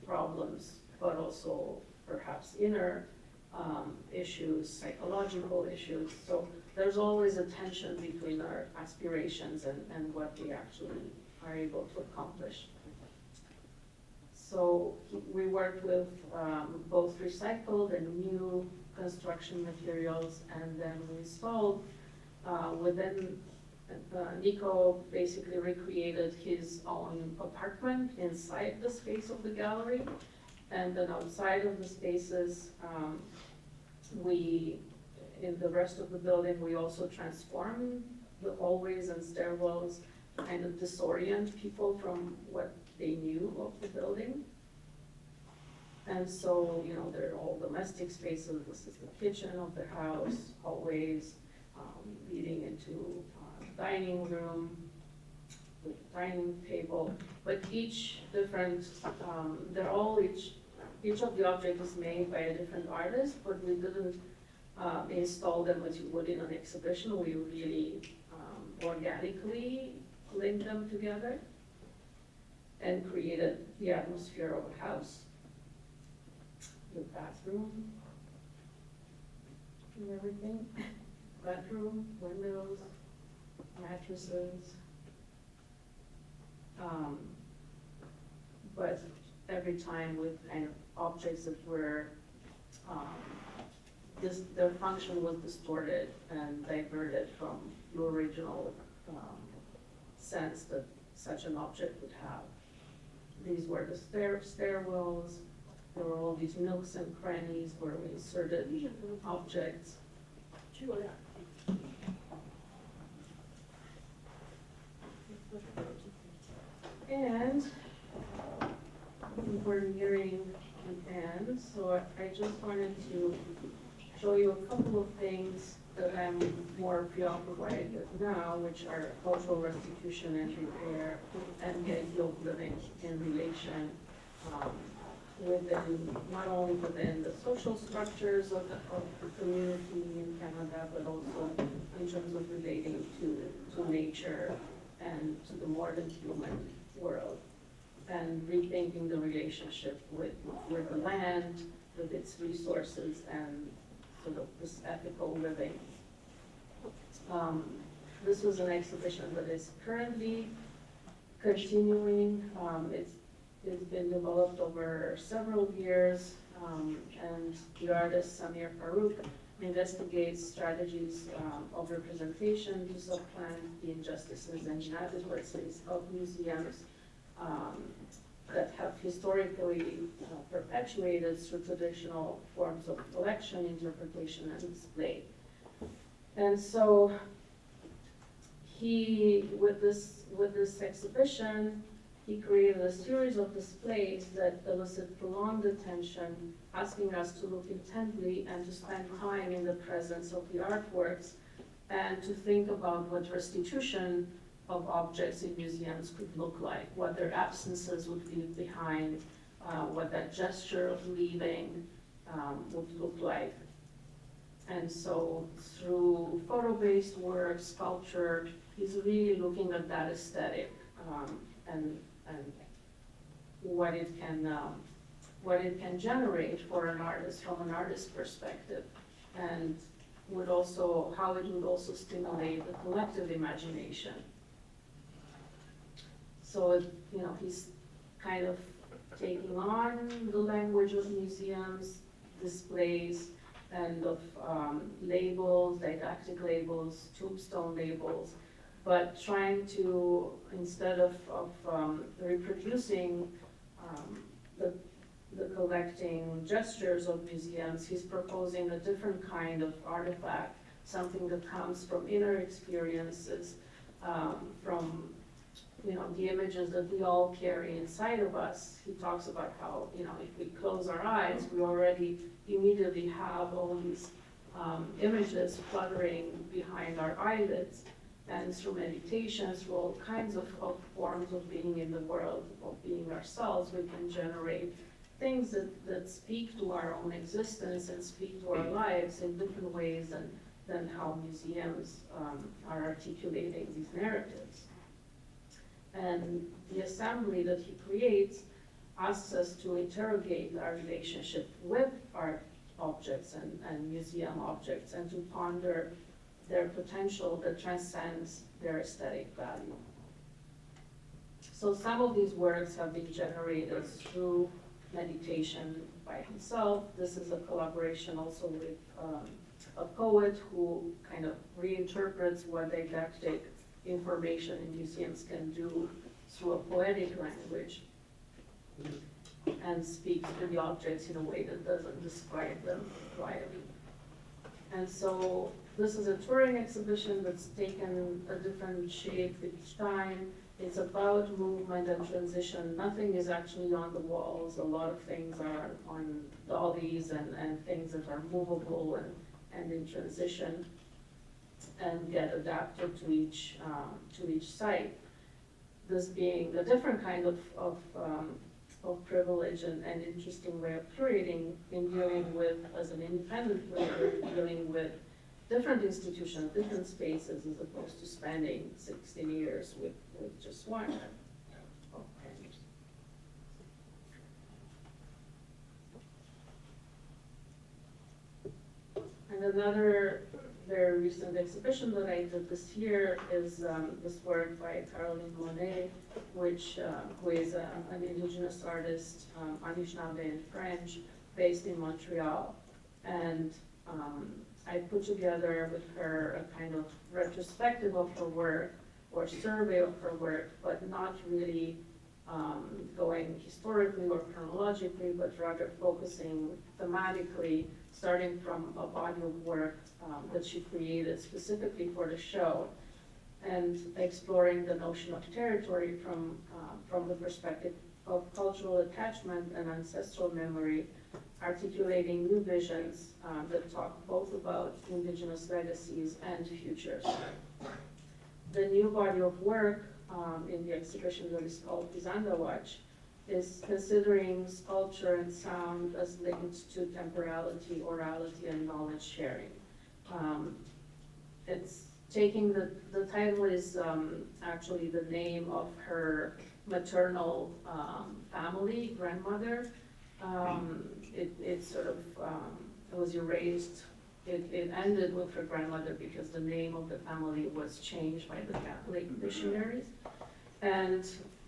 problems, but also perhaps inner issues, psychological issues. So there's always a tension between our aspirations and what we actually are able to accomplish. So we worked with both recycled and new construction materials, and then we installed within, Nico basically recreated his own apartment inside the space of the gallery. And then outside of the spaces, in the rest of the building, we also transformed the hallways and stairwells, kind of disorient people from what they knew of the building. And so, they're all domestic spaces. This is the kitchen of the house, hallways, leading into dining room, the dining table. But each different, each of the objects is made by a different artist, but we didn't install them as you would in an exhibition. We really organically linked them together and created the atmosphere of a house. The bathroom and everything. Bedroom, windows, mattresses. But every time with kind of objects that were, their function was distorted and diverted from the original sense that such an object would have. These were the stairwells. There were all these nooks and crannies where we inserted objects. And we're nearing the end, so I just wanted to show you a couple of things that I'm more preoccupied with now, which are cultural restitution and repair and getting living in relation within, not only within the social structures of the community in Canada, but also in terms of relating to nature and to the more than human world, and rethinking the relationship with the land, with its resources, and sort of this ethical living. This was an exhibition that is currently continuing. It's been developed over several years, and the artist Samir Farouk investigates strategies of representation to supplant the injustices and inadequacies of museums that have historically perpetuated through traditional forms of collection, interpretation, and display. And so he, with this exhibition, he created a series of displays that elicit prolonged attention, asking us to look intently and to spend time in the presence of the artworks, and to think about what restitution of objects in museums could look like, what their absences would leave behind, what that gesture of leaving would look like. And so through photo-based work, sculpture, he's really looking at that aesthetic and what it can generate for an artist from an artist's perspective, and how it would also stimulate the collective imagination. So he's kind of taking on the language of museums, displays, and of labels, didactic labels, tombstone labels, but trying to, instead of reproducing the collecting gestures of museums, he's proposing a different kind of artifact, something that comes from inner experiences, from the images that we all carry inside of us. He talks about how, if we close our eyes, we already immediately have all these images fluttering behind our eyelids. And through meditation, through all kinds of forms of being in the world, of being ourselves, we can generate things that speak to our own existence and speak to our lives in different ways than how museums are articulating these narratives. And the assembly that he creates asks us to interrogate our relationship with art objects and museum objects, and to ponder their potential that transcends their aesthetic value. So some of these works have been generated through meditation by himself. This is a collaboration also with a poet who kind of reinterprets what didactic information in museums can do through a poetic language, and speaks to the objects in a way that doesn't describe them quietly. And so this is a touring exhibition that's taken a different shape each time. It's about movement and transition. Nothing is actually on the walls. A lot of things are on dollies and things that are movable and in transition and get adapted to each site. This being a different kind of privilege and interesting way of curating in dealing with, as an independent curator, dealing with different institutions, different spaces, as opposed to spending 16 years with just one. And another very recent exhibition that I did this year is this work by Caroline Monet, who is an indigenous artist, Anishinaabe and French, based in Montreal. And I put together with her a kind of retrospective of her work, or survey of her work, but not really going historically or chronologically, but rather focusing thematically, starting from a body of work that she created specifically for the show, and exploring the notion of territory from the perspective of cultural attachment and ancestral memory, articulating new visions that talk both about indigenous legacies and futures. The new body of work in the exhibition that is called Pizandawatch is considering sculpture and sound as linked to temporality, orality, and knowledge sharing. It's taking the title is actually the name of her maternal family, grandmother. It sort of, it was erased. It ended with her grandmother because the name of the family was changed by the Catholic missionaries. And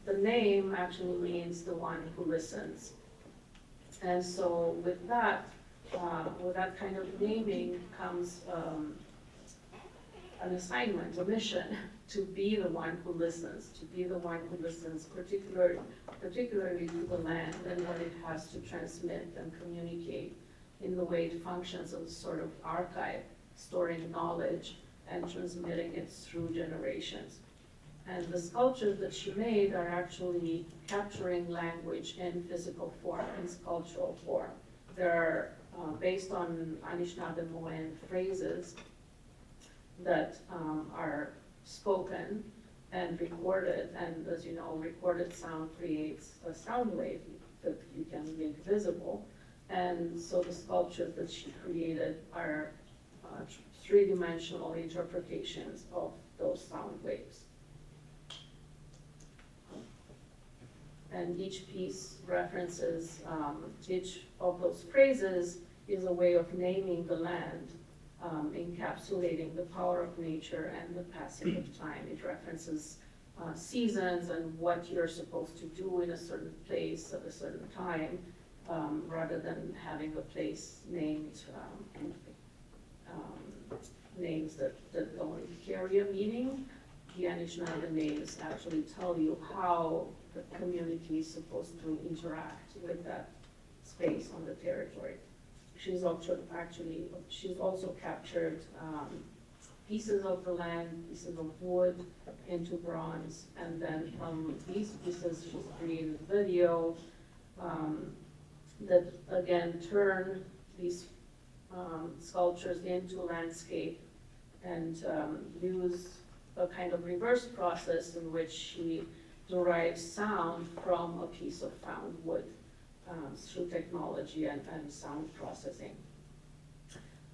the name actually means the one who listens. And so with that kind of naming comes an assignment, a mission, to be the one who listens, particularly to the land and what it has to transmit and communicate in the way it functions as a sort of archive, storing knowledge and transmitting it through generations. And the sculptures that she made are actually capturing language in physical form, in sculptural form. They're based on Anishinaabe phrases that are spoken and recorded, and as you know, recorded sound creates a sound wave that you can make visible. And so the sculptures that she created are three-dimensional interpretations of those sound waves. And each piece references, each of those phrases is a way of naming the land, encapsulating the power of nature and the passing of time. It references seasons and what you're supposed to do in a certain place at a certain time, rather than having a place named names that don't carry a meaning. The Anishinaabe names actually tell you how the community is supposed to interact with that space on the territory. She's also captured pieces of the land, pieces of wood into bronze, and then from these pieces she's created video that again turn these sculptures into landscape and use a kind of reverse process in which she derives sound from a piece of found wood through technology and sound processing.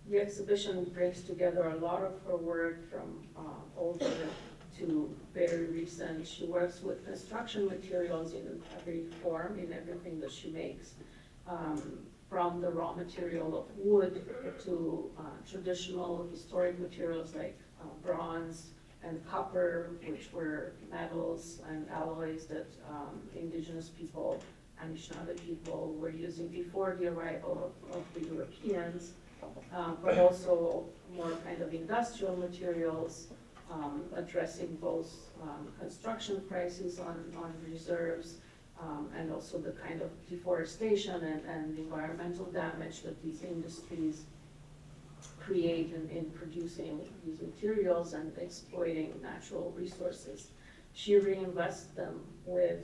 The exhibition brings together a lot of her work from older to very recent. She works with construction materials in every form, in everything that she makes, from the raw material of wood to traditional historic materials like bronze and copper, which were metals and alloys that indigenous people, Anishinaabe people, were using before the arrival of the Europeans, but also more kind of industrial materials, addressing both construction prices on reserves, and also the kind of deforestation and environmental damage that these industries create in producing these materials and exploiting natural resources. She reinvests them with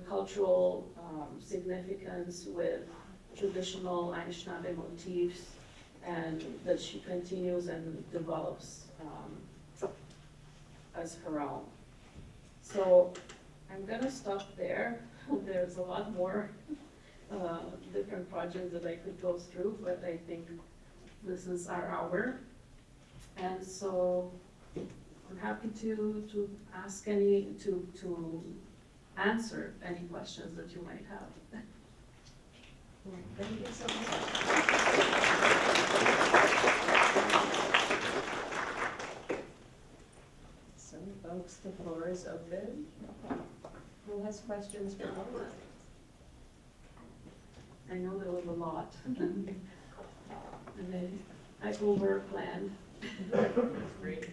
cultural significance, with traditional Anishinaabe motifs, and that she continues and develops as her own. So I'm gonna stop there. There's a lot more different projects that I could go through, but I think this is our hour. And so I'm happy to ask to answer any questions that you might have. Thank you so much. So folks, the floor is open. Who has questions for Mona? I know there was a lot. And then I over-planned. That's great.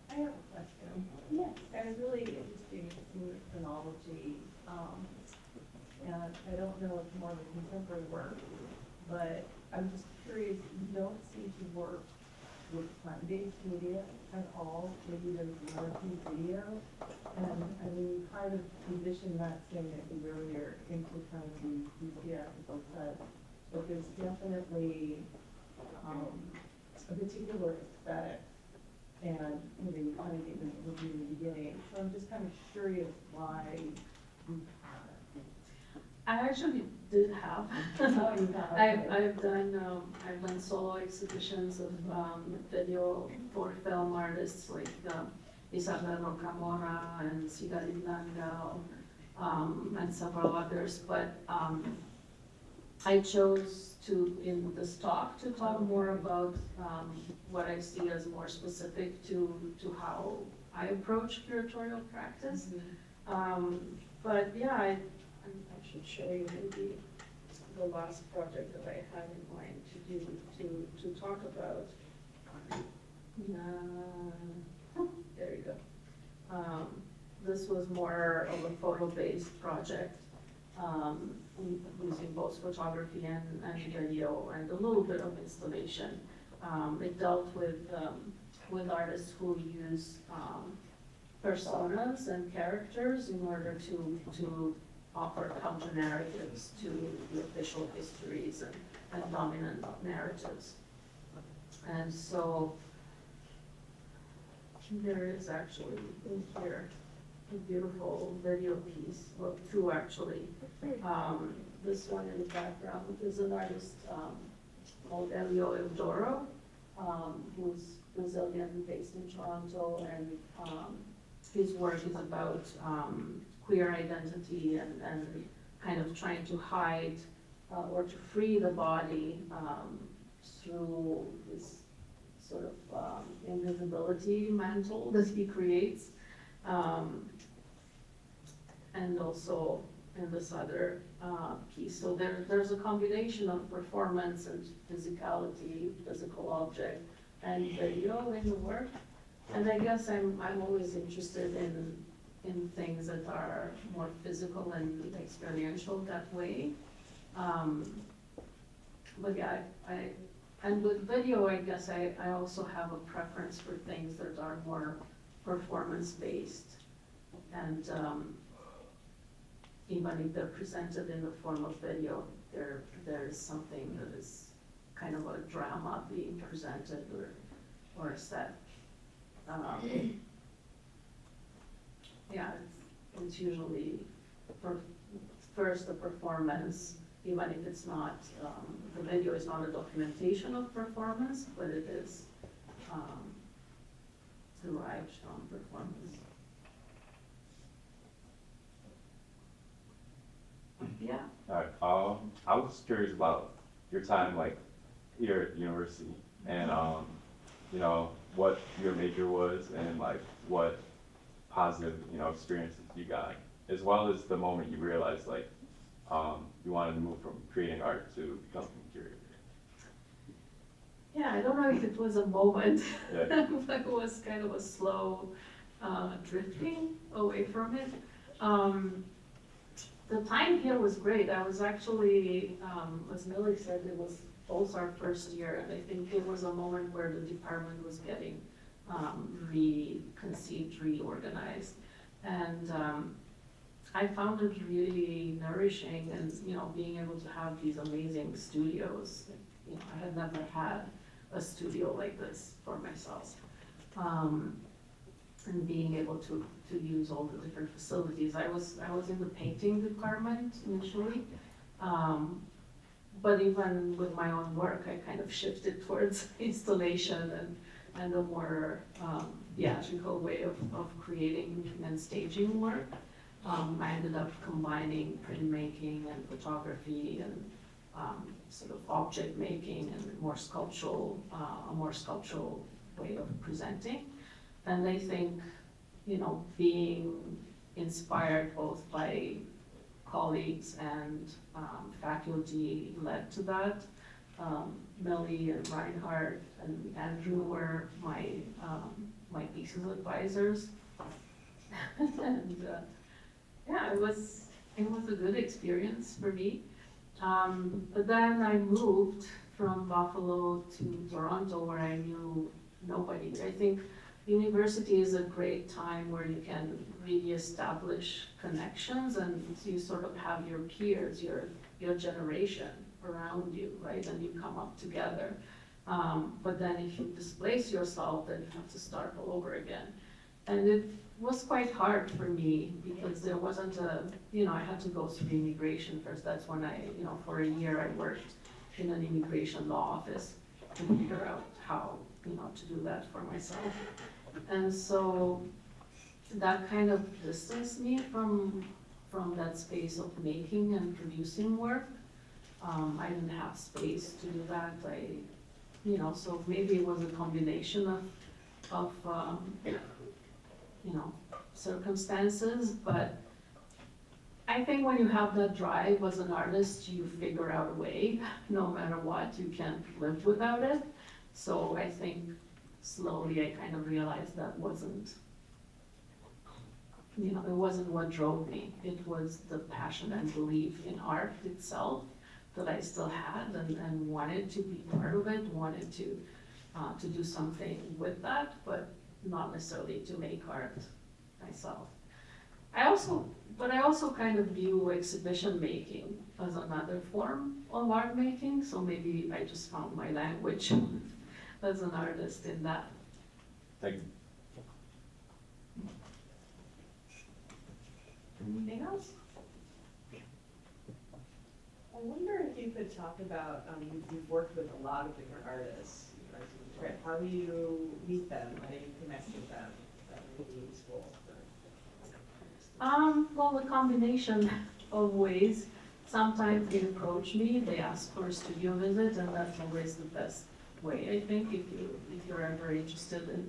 I have a question. Yes. I was really interested in the chronology, and I don't know if more of a contemporary work, but I'm just curious, you don't seem to work with plant-based media at all. Maybe there's one or two video, and I mean, you kind of position that saying that you really are into kind of the theatrical cut, but there's definitely a particular aesthetic And, you know, you kind of get the review in the beginning, so I'm just kind of curious why. I actually did have. I've done solo exhibitions of video for film artists like Isabel Camora and Sigalit Langao, and several others, but I chose to, in this talk, to talk more about what I see as more specific to how I approach curatorial practice. But yeah, I should show you maybe the last project that I had in mind to talk about. There you go. This was more of a photo-based project, using both photography and video and a little bit of installation. It dealt with artists who use personas and characters in order to offer counter narratives to the official histories and dominant narratives. And so there is actually in here a beautiful video piece, well, two actually. This one in the background is an artist called Elio Eudoro, who's Brazilian, based in Toronto, and his work is about queer identity and kind of trying to hide or to free the body through this sort of invisibility mantle that he creates. And also in this other piece. So there's a combination of performance and physicality, physical object, and video in the work. And I guess I'm always interested in things that are more physical and experiential that way. But yeah, and with video, I guess I also have a preference for things that are more performance-based. And even if they're presented in the form of video, there's something that is kind of a drama being presented or a set. Yeah, it's usually first the performance, even if it's not, the video is not a documentation of performance, but it is derived from performance. Yeah. All right. I was curious about your time, like here at university, and you know, what your major was, and like what positive, you know, experiences you got, as well as the moment you realized, like, you wanted to move from creating art to becoming a curator. Yeah, I don't know if it was a moment, Yeah. but it was kind of a slow drifting away from it. The time here was great. I was actually, as Millie said, it was both our first year, and I think it was a moment where the department was getting reconceived, reorganized. And I found it really nourishing, and, you know, being able to have these amazing studios. You know, I had never had a studio like this for myself. And being able to use all the different facilities. I was in the painting department initially, but even with my own work, I kind of shifted towards installation and a more theatrical way of creating and staging work. I ended up combining printmaking and photography and sort of object making and a more sculptural way of presenting. And I think, you know, being inspired both by colleagues and faculty led to that. Melly and Reinhardt and Andrew were my thesis advisors. And yeah, it was a good experience for me. But then I moved from Buffalo to Toronto, where I knew nobody. I think university is a great time where you can really establish connections, and you sort of have your peers, your generation around you, right? And you come up together. But then if you displace yourself, then you have to start all over again. And it was quite hard for me because there wasn't I had to go through immigration first. That's when for a year I worked in an immigration law office to figure out how, to do that for myself. And so that kind of distanced me from that space of making and producing work. I didn't have space to do that. So maybe it was a combination of circumstances, but I think when you have that drive as an artist, you figure out a way, no matter what, you can't live without it. So I think slowly I kind of realized that wasn't what drove me. It was the passion and belief in art itself that I still had and wanted to be part of it, wanted to do something with that, but not necessarily to make art myself. I also kind of view exhibition making as another form of art making, so maybe I just found my language as an artist in that. Thank you. Anything else? I wonder if you could talk about, you've worked with a lot of different artists. How do you meet them? How do you connect with them? That would be useful. Well, a combination of ways. Sometimes they approach me, they ask for a studio visit, and that's always the best way, I think, if you're ever interested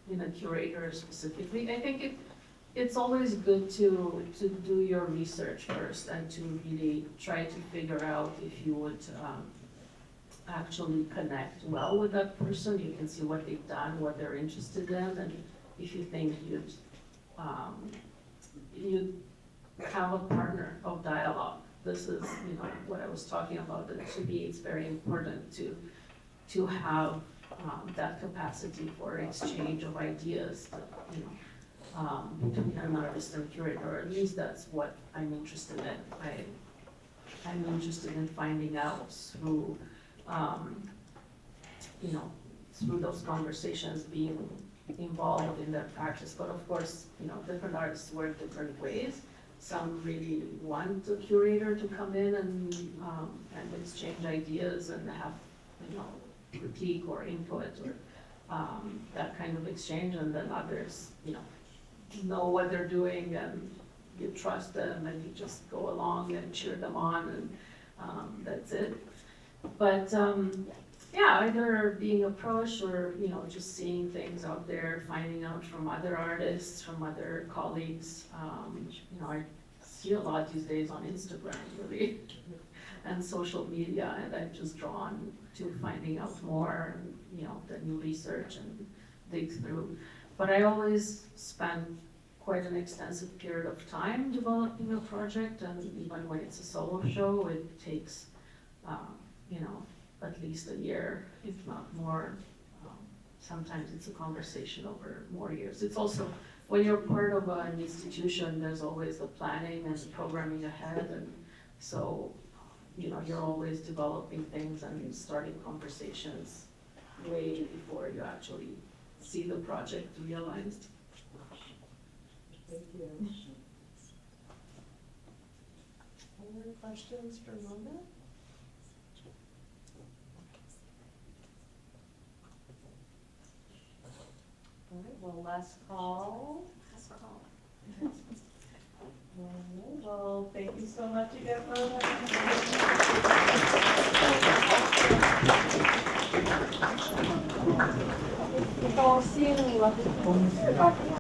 in a curator specifically. I think it's always good to do your research first and to really try to figure out if you would actually connect well with that person. You can see what they've done, what they're interested in, and if you think you'd have a partner of dialogue. This is, what I was talking about, that to me it's very important to have that capacity for exchange of ideas, between an artist and curator, or at least that's what I'm interested in. I'm interested in finding out through, through those conversations, being involved in their practice. But of course, different artists work different ways. Some really want the curator to come in and exchange ideas and have, critique or input or that kind of exchange, and then others, know what they're doing and you trust them and you just go along and cheer them on, and that's it. But either being approached or just seeing things out there, finding out from other artists, from other colleagues. I see a lot these days on Instagram, really, and social media, and I'm just drawn to finding out more, and the new research and dig through. But I always spend quite an extensive period of time developing a project, and even when it's a solo show, it takes, at least a year, if not more. Sometimes it's a conversation over more years. It's also, when you're part of an institution, there's always the planning and the programming ahead, and so, you're always developing things and starting conversations way before you actually see the project realized. Thank you. Any other questions for Mona? All right, well, last call. Well, thank you so much again, Mona. I'll see you in 11.